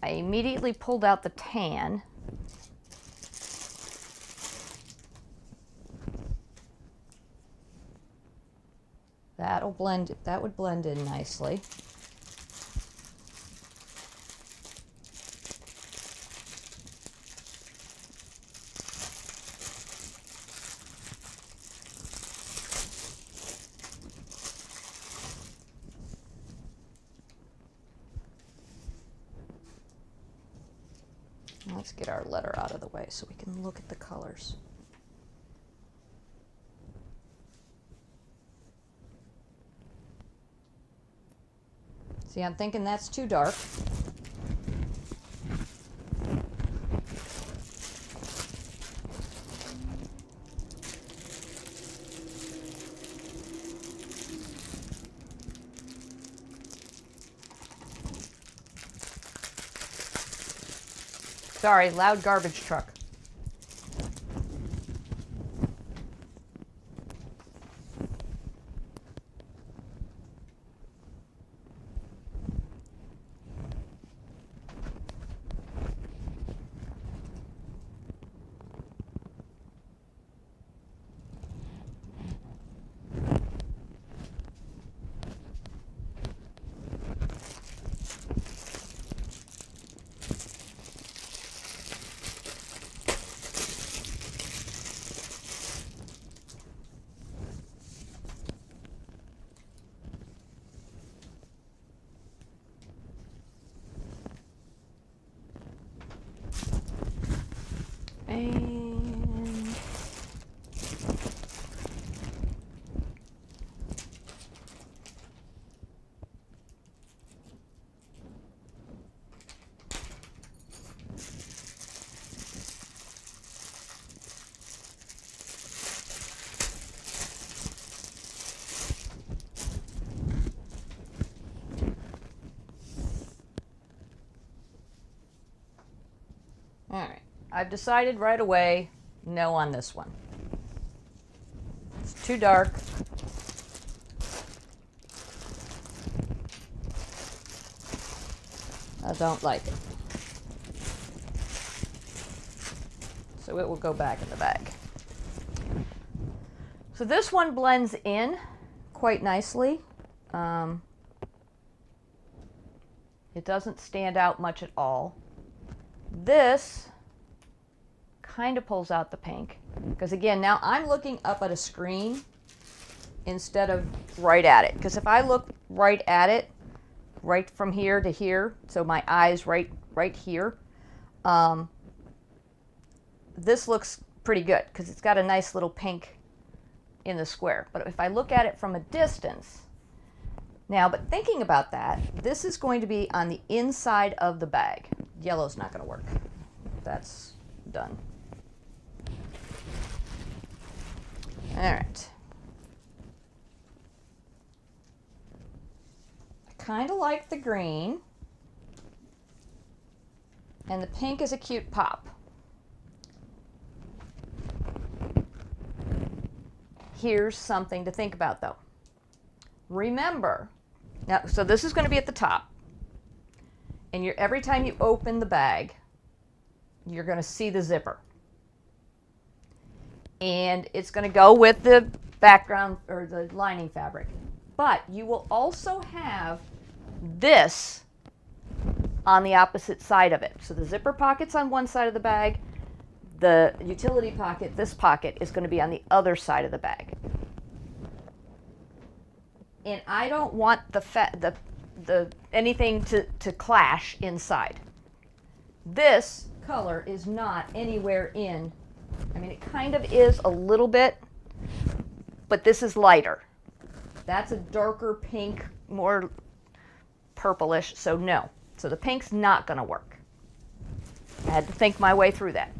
I immediately pulled out the tan. That'll blend, that would blend in nicely. Let's get our letter out of the way so we can look at the colors. See, I'm thinking that's too dark. Sorry, loud garbage truck. And all right, I've decided right away, no on this one. It's too dark. I don't like it. So it will go back in the bag. So this one blends in quite nicely. It doesn't stand out much at all. This kind of pulls out the pink, because again, now I'm looking up at a screen instead of right at it, because if I look right at it, right from here to here, so my eyes right here, this looks pretty good because it's got a nice little pink in the square. But if I look at it from a distance now, but thinking about that, this is going to be on the inside of the bag. Yellow's not going to work. That's done. All right. I kind of like the green. And the pink is a cute pop. Here's something to think about though. Remember, now, so this is going to be at the top. And every time you open the bag, you're going to see the zipper. And it's going to go with the background or the lining fabric. But you will also have this on the opposite side of it. So the zipper pocket's on one side of the bag. The utility pocket, this pocket, is going to be on the other side of the bag. And I don't want anything to clash inside. This color is not anywhere in. I mean, it kind of is a little bit, but this is lighter. That's a darker pink, more purplish, so no. So the pink's not going to work. I had to think my way through that.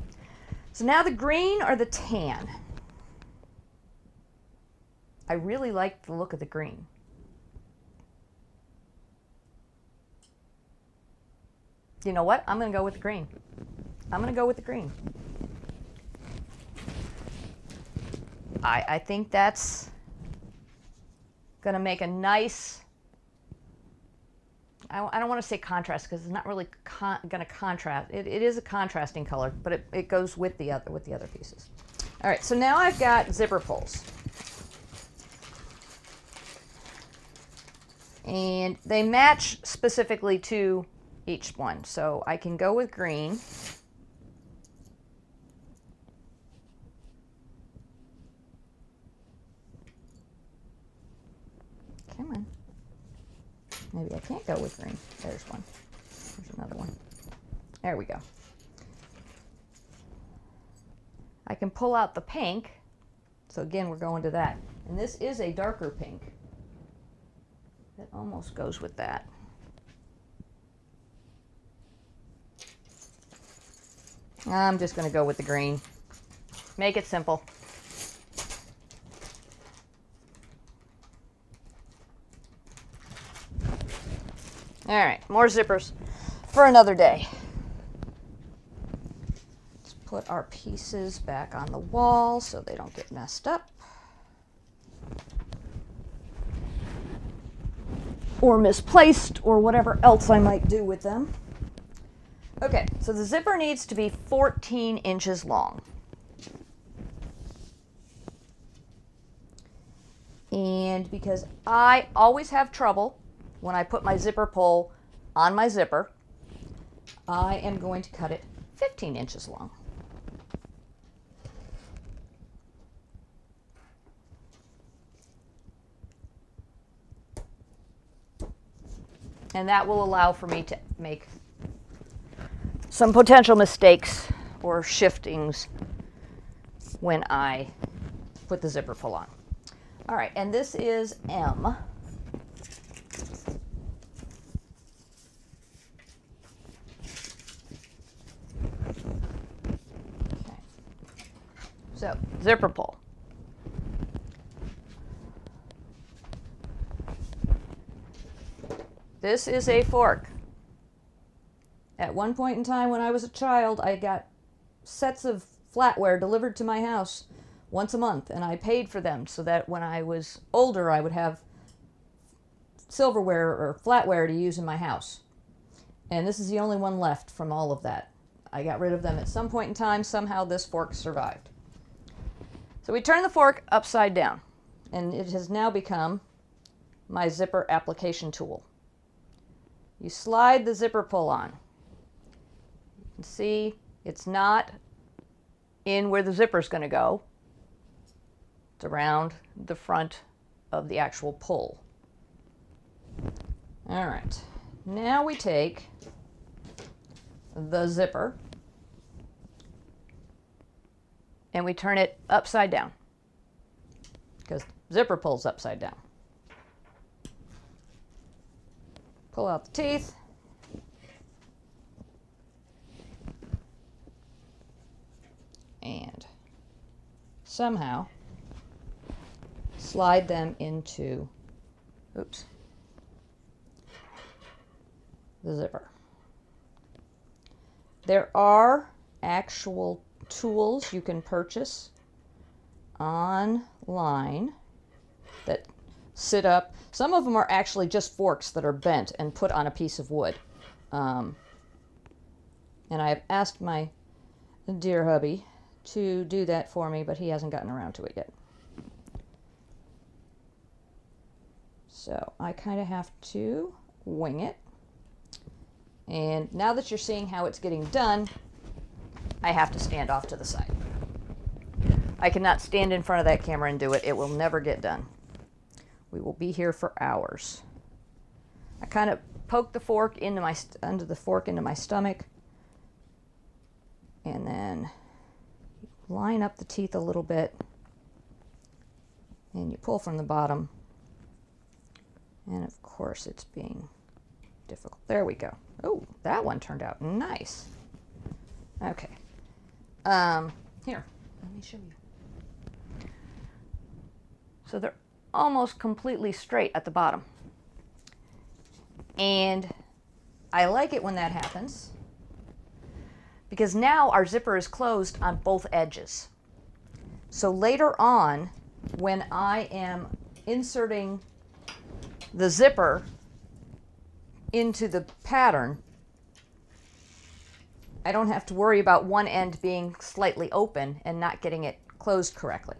So now the green or the tan. I really like the look of the green. You know what? I'm going to go with the green. I'm going to go with the green. I think that's going to make a nice, I don't want to say contrast because it's not really going to contrast. It is a contrasting color, but it goes with the other pieces. All right, so now I've got zipper pulls. And they match specifically to each one. So I can go with green. Come on. Maybe I can't go with green. There's one. There's another one. There we go. can pull out the pink. So again, we're going to that. And this is a darker pink. It almost goes with that. I'm just going to go with the green. Make it simple. All right, more zippers for another day. Let's put our pieces back on the wall so they don't get messed up. Or misplaced, or whatever else I might do with them. Okay, so the zipper needs to be 14 inches long. And because I always have trouble when I put my zipper pull on my zipper, I am going to cut it 15 inches long. And that will allow for me to make some potential mistakes or shiftings when I put the zipper pull on. All right, and this is M. Okay. So, zipper pull. This is a fork. At one point in time when I was a child, I got sets of flatware delivered to my house once a month, and I paid for them so that when I was older, I would have silverware or flatware to use in my house. And this is the only one left from all of that. I got rid of them at some point in time. Somehow this fork survived. So we turn the fork upside down, and it has now become my zipper application tool. You slide the zipper pull on. You can see it's not in where the zipper is going to go. It's around the front of the actual pull. All right. Now we take the zipper and we turn it upside down because zipper pulls upside down. Pull out the teeth. And somehow slide them into, oops, the zipper. There are actual tools you can purchase online that sit up. Some of them are actually just forks that are bent and put on a piece of wood. And I have asked my dear hubby to do that for me, but he hasn't gotten around to it yet. So I kind of have to wing it. And now that you're seeing how it's getting done, I have to stand off to the side. I cannot stand in front of that camera and do it. It will never get done. We will be here for hours. I kind of poke the fork into my stomach, and then line up the teeth a little bit, and you pull from the bottom. And of course, it's being difficult. There we go. Oh, that one turned out nice. Okay. Here, let me show you. So they're almost completely straight at the bottom. And I like it when that happens because now our zipper is closed on both edges. So later on, when I am inserting the zipper into the pattern, I don't have to worry about one end being slightly open and not getting it closed correctly.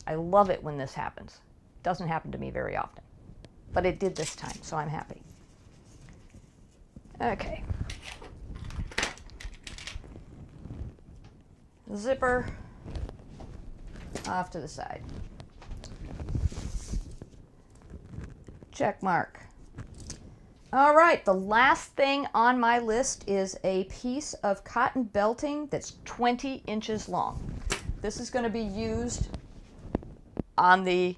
I love it when this happens. It doesn't happen to me very often, but it did this time, so I'm happy. Okay. Zipper off to the side. Check mark. All right, the last thing on my list is a piece of cotton belting that's 20 inches long. this is going to be used on the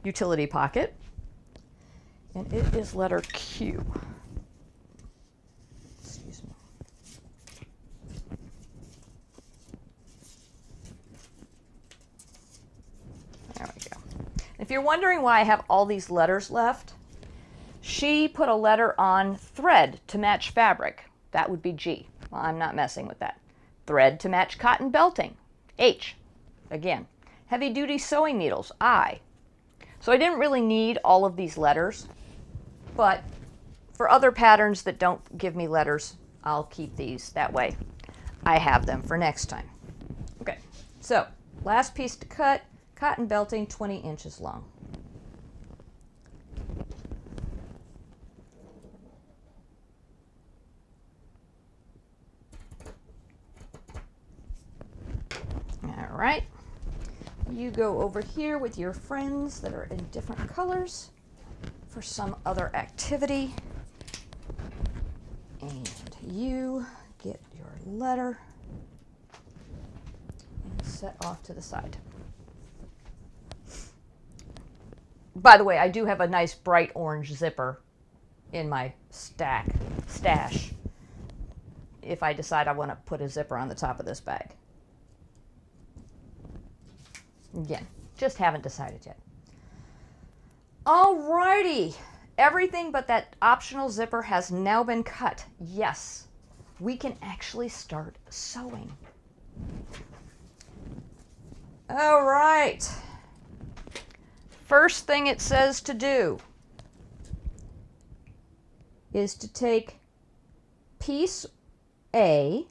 utility pocket. And it is letter Q. Excuse me. There we go. If you're wondering why I have all these letters left, she put a letter on thread to match fabric. That would be G. Well, I'm not messing with that. Thread to match cotton belting. H. Again. Heavy-duty sewing needles. I. So I didn't really need all of these letters, but for other patterns that don't give me letters, I'll keep these. That way I have them for next time. Okay, so last piece to cut, cotton belting, 20 inches long. All right, you go over here with your friends that are in different colors for some other activity. And you get your letter and set off to the side. By the way, I do have a nice bright orange zipper in my stash if I decide I want to put a zipper on the top of this bag. Again, just haven't decided yet. Alrighty, everything but that optional zipper has now been cut. Yes, we can actually start sewing. All right, first thing it says to do is to take piece A,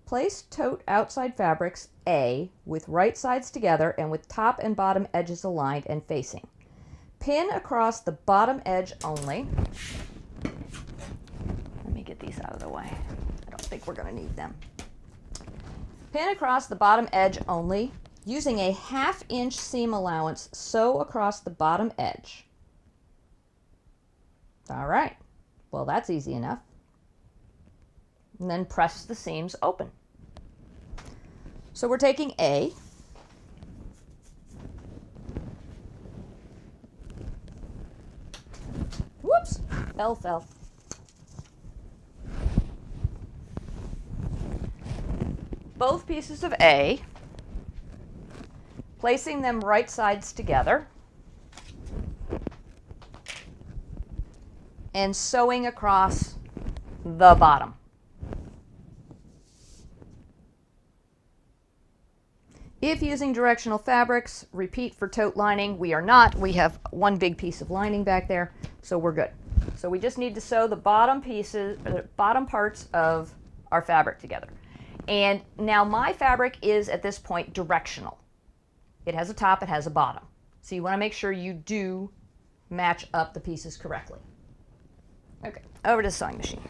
place tote outside fabrics A with right sides together and with top and bottom edges aligned and facing. Pin across the bottom edge only. Let me get these out of the way. I don't think we're going to need them. Pin across the bottom edge only. Using a 1/2 inch seam allowance, sew across the bottom edge. All right. Well, that's easy enough. And then press the seams open. So we're taking A, whoops, L fell. Both pieces of A, placing them right sides together, and sewing across the bottom. If using directional fabrics, repeat for tote lining. We are not. We have one big piece of lining back there, so we're good. So we just need to sew the bottom pieces, bottom parts of our fabric together. And now my fabric is at this point directional. It has a top, it has a bottom. So you want to make sure you do match up the pieces correctly. Okay, over to the sewing machine.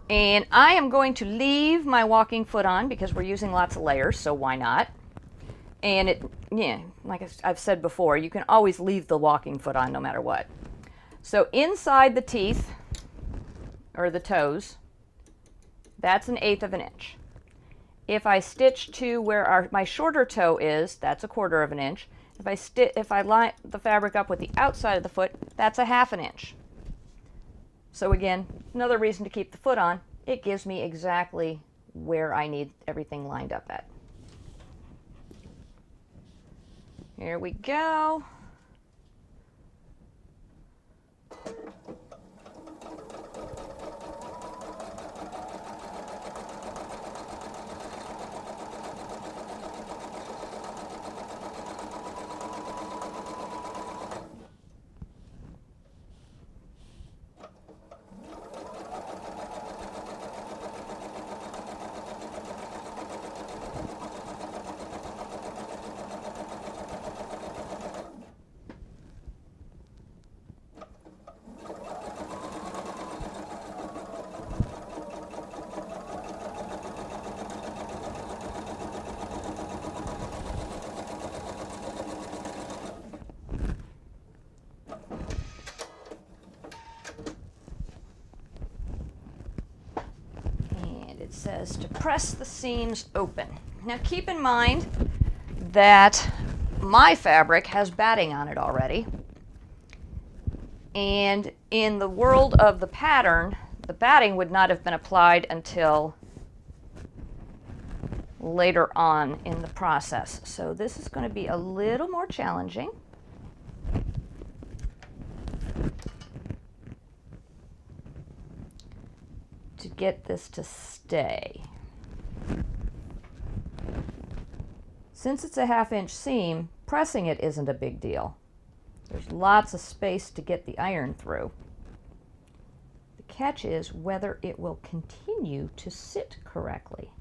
And I am going to leave my walking foot on because we're using lots of layers, so why not? And it, yeah, like I've said before, you can always leave the walking foot on no matter what. So inside the teeth, or the toes, that's 1/8 of an inch. If I stitch to where my shorter toe is, that's 1/4 of an inch. If I line the fabric up with the outside of the foot, that's 1/2 inch. So again, another reason to keep the foot on. It gives me exactly where I need everything lined up at. Here we go. says to press the seams open. Now keep in mind that my fabric has batting on it already. And in the world of the pattern, the batting would not have been applied until later on in the process. So this is going to be a little more challenging. To get this to stay. Since it's a 1/2 inch seam, pressing it isn't a big deal. There's lots of space to get the iron through. The catch is whether it will continue to sit correctly.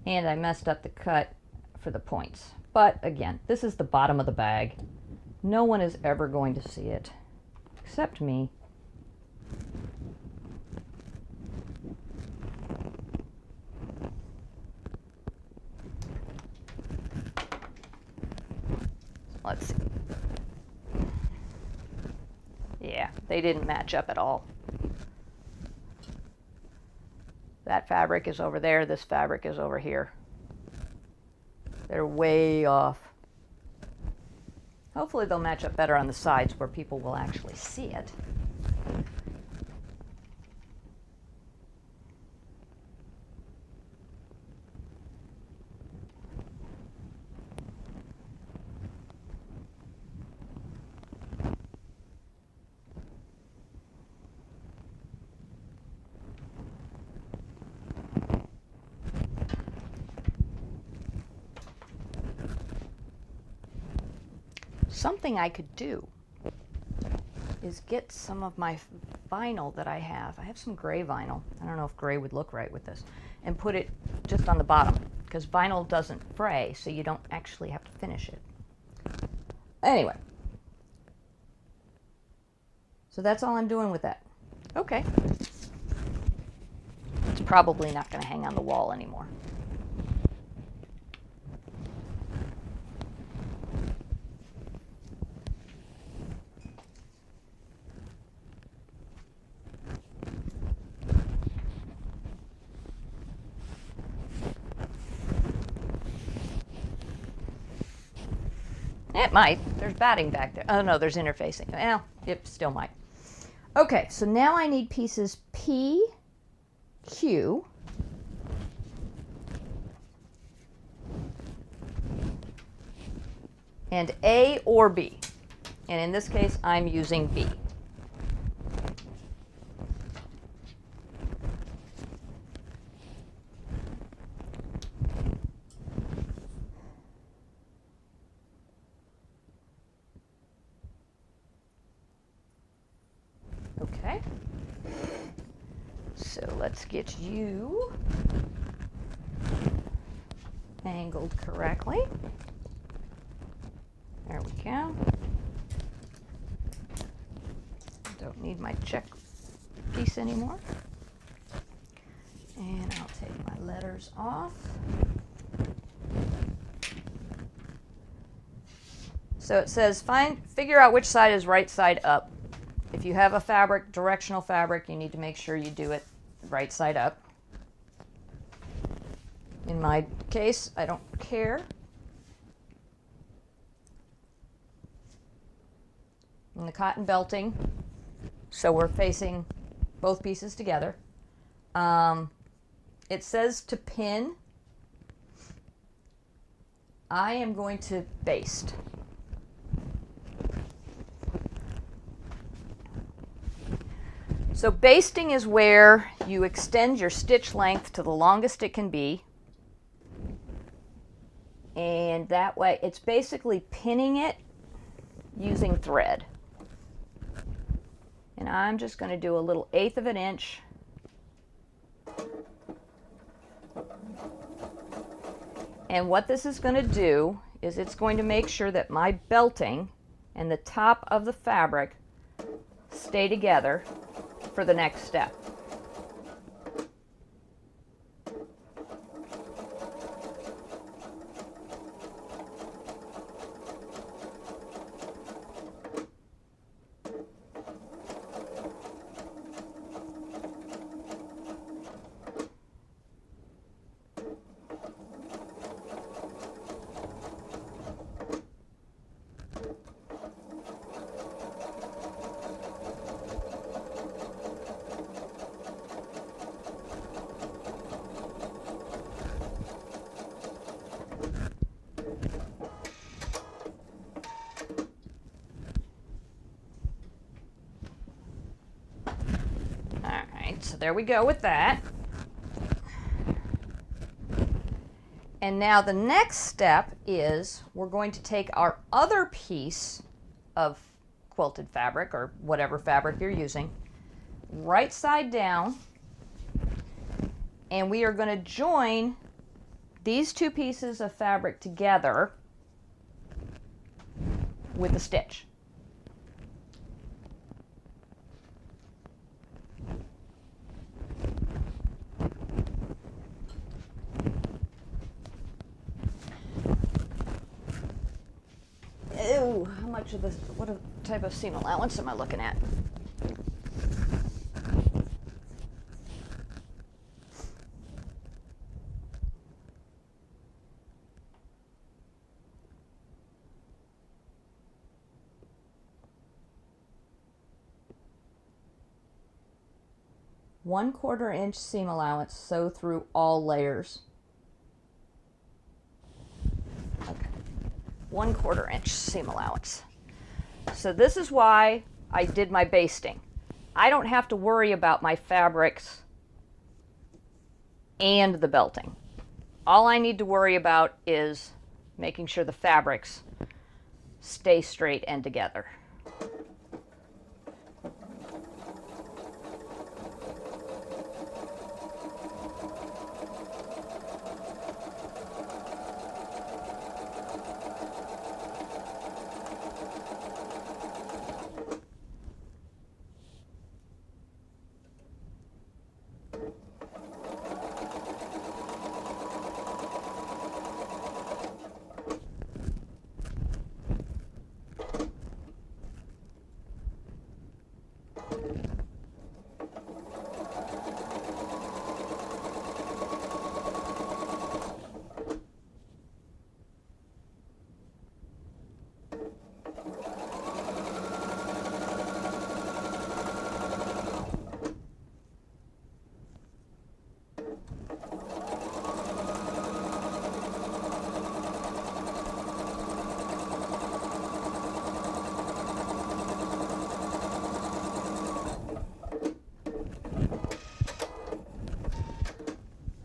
And I messed up the cut for the points. But again, this is the bottom of the bag. No one is ever going to see it, except me. Let's see. Yeah, they didn't match up at all. That fabric is over there, this fabric is over here. They're way off. Hopefully they'll match up better on the sides where people will actually see it. Something I could do is get some of my vinyl that I have. I have some gray vinyl. I don't know if gray would look right with this. And put it just on the bottom, because vinyl doesn't fray, so you don't actually have to finish it. Anyway. So that's all I'm doing with that. Okay. It's probably not going to hang on the wall anymore. It might. There's batting back there. Oh no, there's interfacing. Well, it still might. Okay, so now I need pieces P, Q, and A or B. And in this case, I'm using B. Okay, so let's get you angled correctly. There we go. Don't need my check piece anymore. And I'll take my letters off. So it says, figure out which side is right side up. If you have a fabric, directional fabric, you need to make sure you do it right side up. In my case, I don't care. In the cotton belting, so we're facing both pieces together. It says to pin. I am going to baste. So basting is where you extend your stitch length to the longest it can be. And that way, it's basically pinning it using thread. And I'm just going to do a little 1/8 of an inch. And what this is going to do is it's going to make sure that my belting and the top of the fabric stay together for the next step. so there we go with that. And now the next step is we're going to take our other piece of quilted fabric, or whatever fabric you're using, right side down, and we are going to join these two pieces of fabric together with a stitch. Ew, how much of this, what type of seam allowance am I looking at? One-quarter inch seam allowance, sew through all layers. Okay. 1/4 inch seam allowance. So this is why I did my basting. I don't have to worry about my fabrics and the belting. All I need to worry about is making sure the fabrics stay straight and together.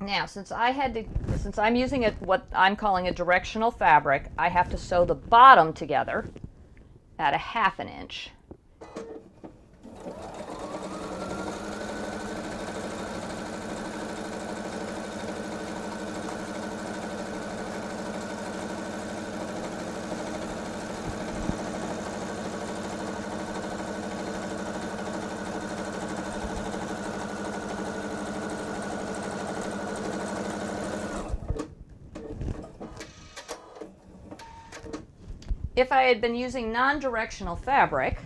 Now, since I'm using what I'm calling a directional fabric, I have to sew the bottom together at 1/2 inch. If I had been using non-directional fabric,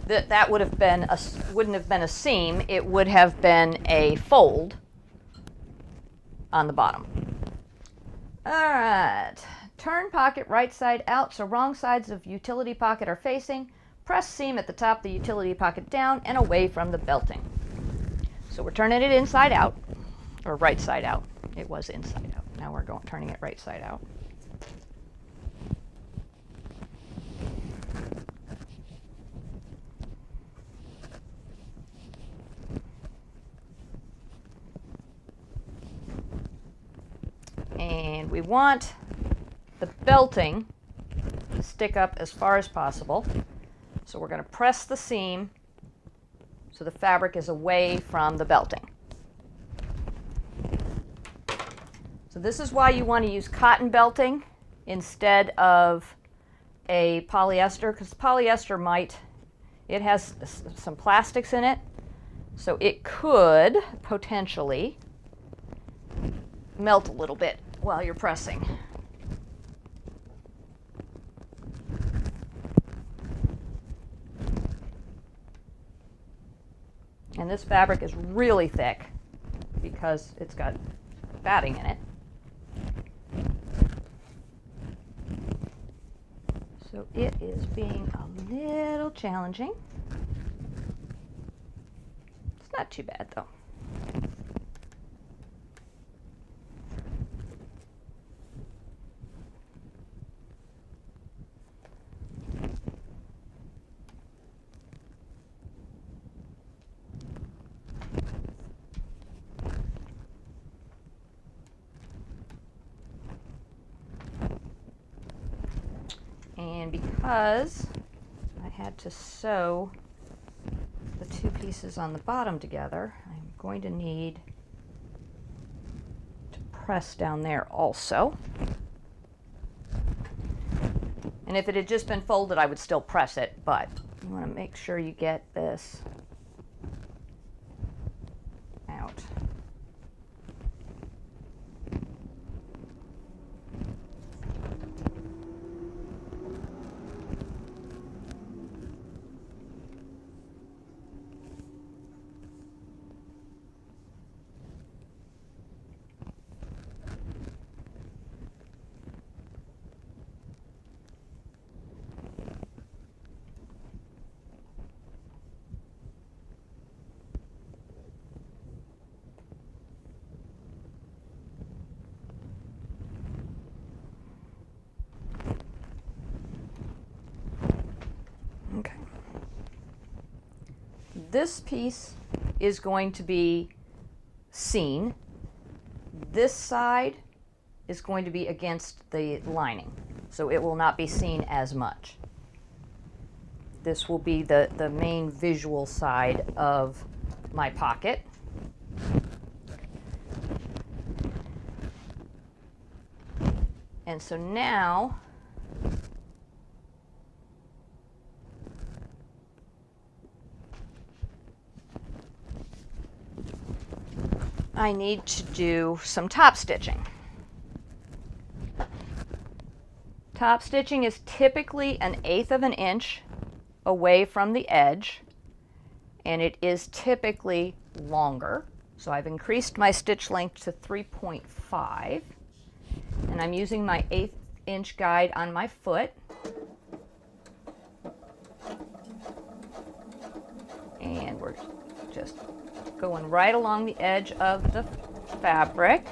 that would have been wouldn't have been a seam, it would have been a fold on the bottom. All right, turn pocket right side out so wrong sides of utility pocket are facing. Press seam at the top of the utility pocket down and away from the belting. So we're turning it inside out, or right side out. It was inside out. Now we're turning it right side out. And we want the belting to stick up as far as possible. So we're going to press the seam so the fabric is away from the belting. So this is why you want to use cotton belting instead of a polyester, because polyester it has some plastics in it, so it could potentially melt a little bit while you're pressing. And this fabric is really thick because it's got batting in it. So it is being a little challenging. It's not too bad though. because I had to sew the two pieces on the bottom together, I'm going to need to press down there also. And if it had just been folded, I would still press it, but you want to make sure you get this out. Okay. This piece is going to be seen. This side is going to be against the lining, so it will not be seen as much. This will be the main visual side of my pocket. And so now I need to do some top stitching. Top stitching is typically 1/8 of an inch away from the edge, and it is typically longer. So I've increased my stitch length to 3.5, and I'm using my 1/8 inch guide on my foot. And we're just going right along the edge of the fabric.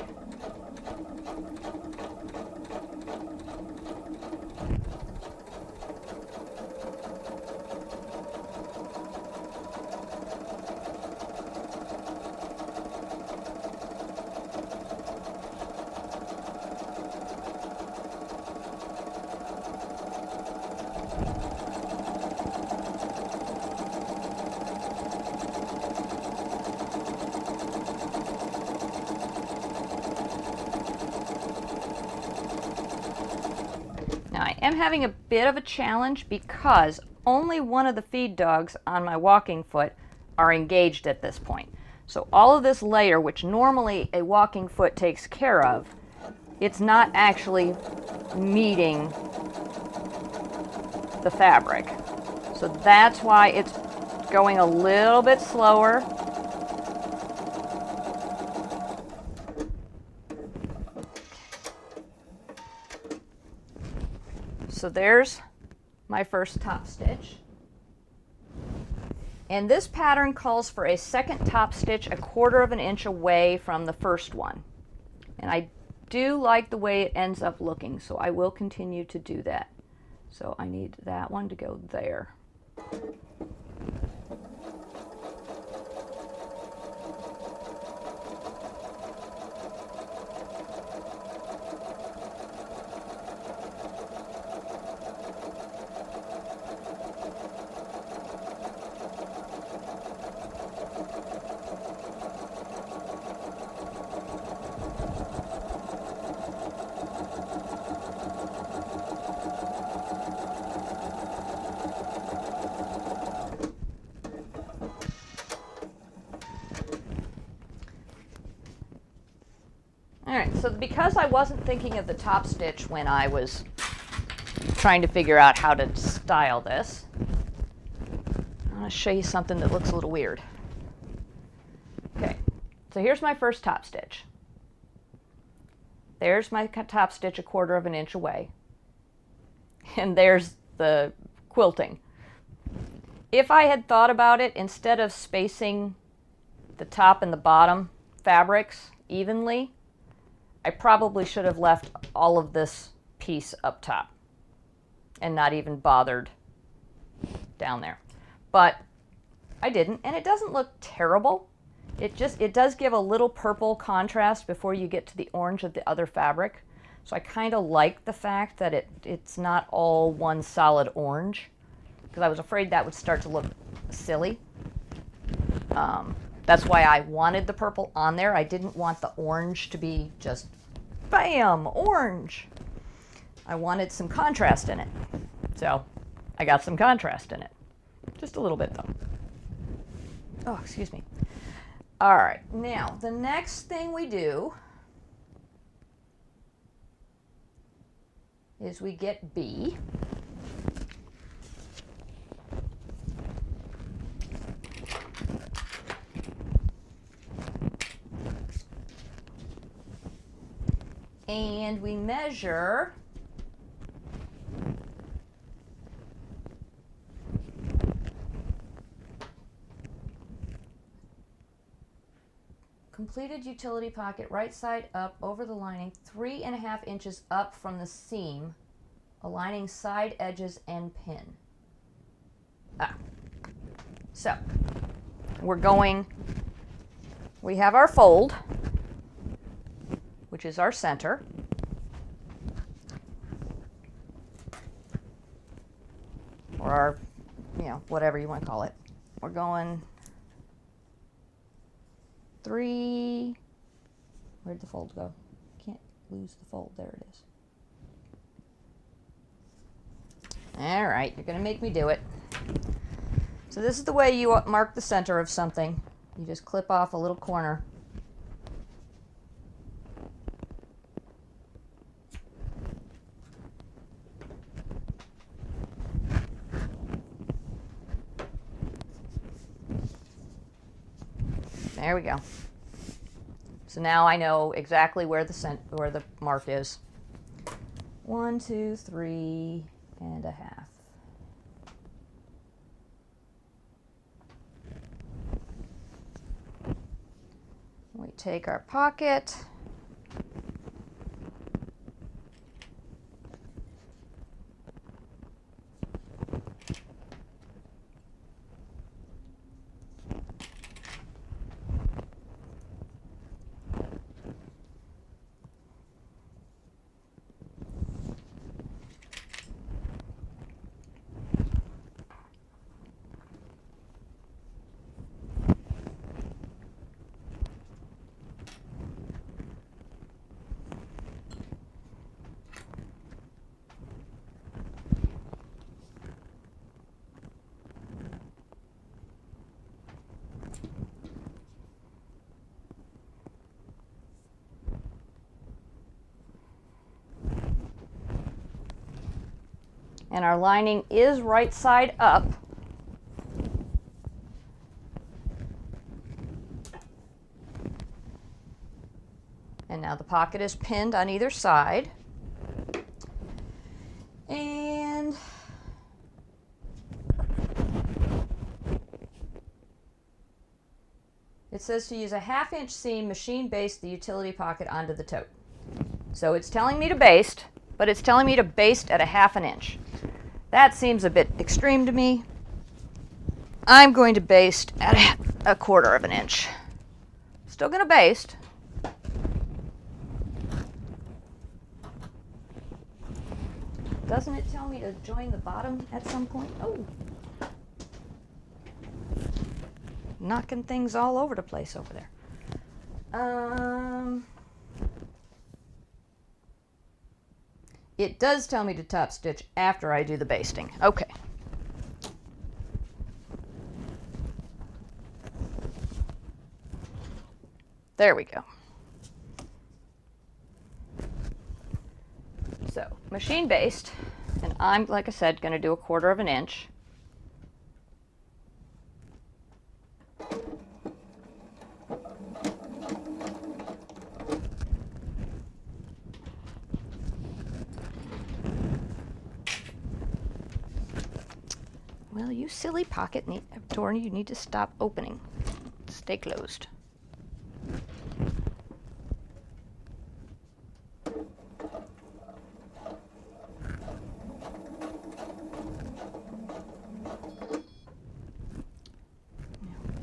Now I am having a bit of a challenge because only one of the feed dogs on my walking foot are engaged at this point. So all of this layer, which normally a walking foot takes care of, it's not actually meeting the fabric. So that's why it's going a little bit slower. So there's my first top stitch. And this pattern calls for a second top stitch 1/4 of an inch away from the first one. And I do like the way it ends up looking, so I will continue to do that. So I need that one to go there. Alright, so because I wasn't thinking of the top stitch when I was trying to figure out how to style this, I'm going to show you something that looks a little weird. Okay, so here's my first top stitch. There's my top stitch 1/4 of an inch away. And there's the quilting. If I had thought about it, instead of spacing the top and the bottom fabrics evenly, I probably should have left all of this piece up top and not even bothered down there. But I didn't, and it doesn't look terrible. It does give a little purple contrast before you get to the orange of the other fabric. So I kind of like the fact that it's not all one solid orange, because I was afraid that would start to look silly. That's why I wanted the purple on there. I didn't want the orange to be just, bam, orange. I wanted some contrast in it. So I got some contrast in it. Just a little bit, though. Oh, excuse me. All right, now the next thing we do is we get B. And we measure completed utility pocket, right side up over the lining, 3.5 inches up from the seam, aligning side edges and pin. So we have our fold, which is our center. Or our, whatever you want to call it. We're going 3, where'd the fold go? Can't lose the fold, there it is. All right, you're gonna make me do it. So this is the way you mark the center of something. You just clip off a little corner. There we go. So now I know exactly where the mark is. 1, 2, 3.5. We take our pocket. And our lining is right side up. And now the pocket is pinned on either side. And it says to use a 1/2 inch seam, machine baste the utility pocket onto the tote. So it's telling me to baste, but it's telling me to baste at a 1/2 inch. That seems a bit extreme to me. I'm going to baste at a 1/4 inch. Still going to baste. Doesn't it tell me to join the bottom at some point? Oh. Knocking things all over the place over there. It does tell me to top stitch after I do the basting. Okay. There we go. So, machine baste, and I'm, like I said, going to do a 1/4 inch. Well, you silly pocket door, you need to stop opening. Stay closed.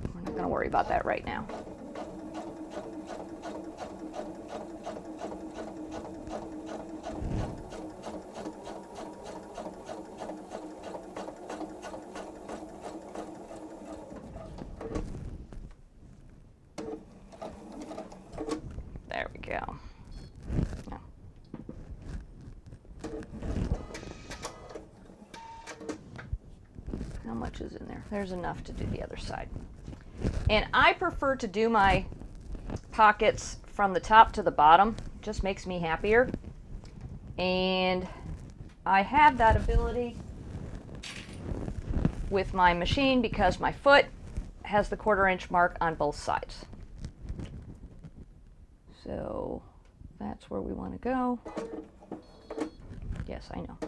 We're not going to worry about that right now. . 1/4 much is in there? There's enough to do the other side. And I prefer to do my pockets from the top to the bottom. It just makes me happier. And I have that ability with my machine because my foot has the 1/4 inch mark on both sides. So that's where we want to go. Yes, I know.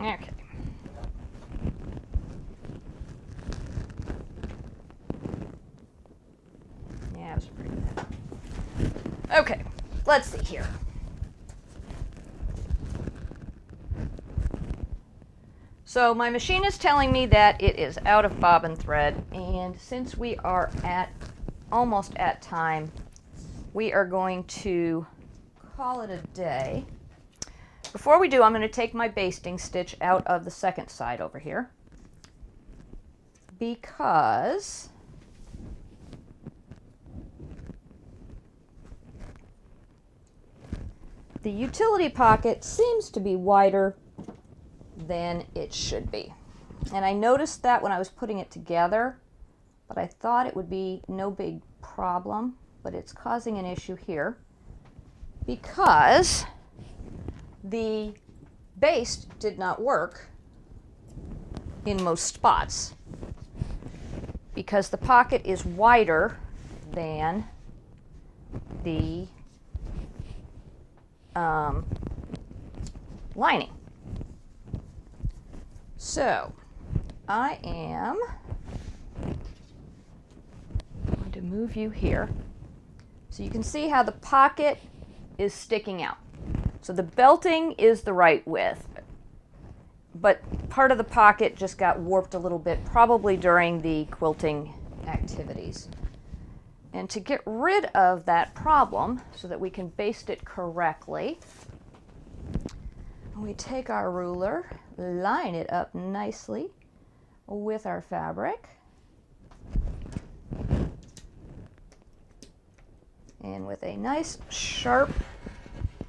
Okay. Yeah, that was pretty bad. Okay, let's see here. So my machine is telling me that it is out of bobbin thread, and since we are almost at time, we are going to call it a day. Before we do, I'm going to take my basting stitch out of the second side over here, because the utility pocket seems to be wider than it should be. And I noticed that when I was putting it together, but I thought it would be no big problem, but it's causing an issue here because the baste did not work in most spots because the pocket is wider than the lining. So I am going to move you here so you can see how the pocket is sticking out. So the belting is the right width, but part of the pocket just got warped a little bit, probably during the quilting activities. And to get rid of that problem so that we can baste it correctly, we take our ruler, line it up nicely with our fabric, and with a nice sharp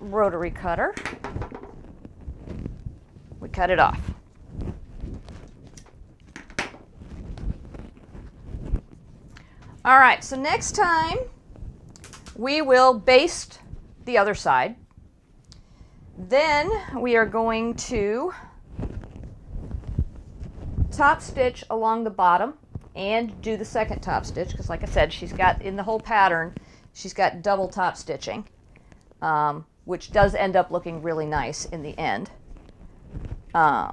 rotary cutter, we cut it off. All right, so next time we will baste the other side. Then we are going to top stitch along the bottom and do the second top stitch, because like I said, she's got, in the whole pattern, she's got double top stitching, which does end up looking really nice in the end. There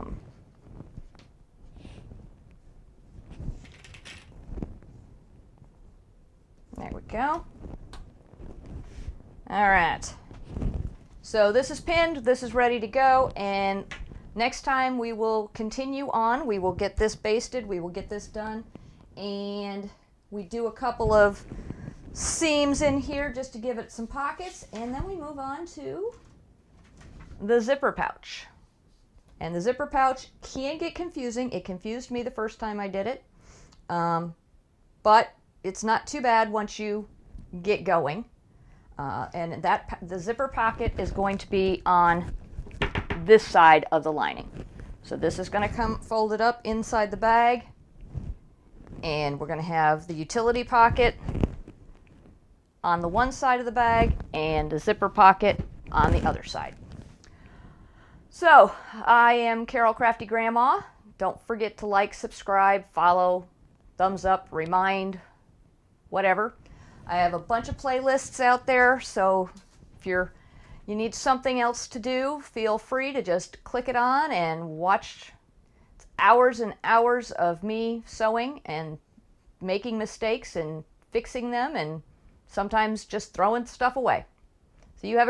we go. All right. So this is pinned, this is ready to go, and next time we will continue on. We will get this basted, we will get this done, and we do a couple of seams in here just to give it some pockets, and then we move on to the zipper pouch. And the zipper pouch can get confusing. It confused me the first time I did it, but it's not too bad once you get going. And the zipper pocket is going to be on this side of the lining. So this is going to come folded up inside the bag, and we're going to have the utility pocket on the one side of the bag and the zipper pocket on the other side. So I am Carol Crafty Grandma. Don't forget to like, subscribe, follow, thumbs up, remind, whatever. I have a bunch of playlists out there, so if you need something else to do, feel free to just click it on and watch hours and hours of me sewing and making mistakes and fixing them, and sometimes just throwing stuff away. So you have a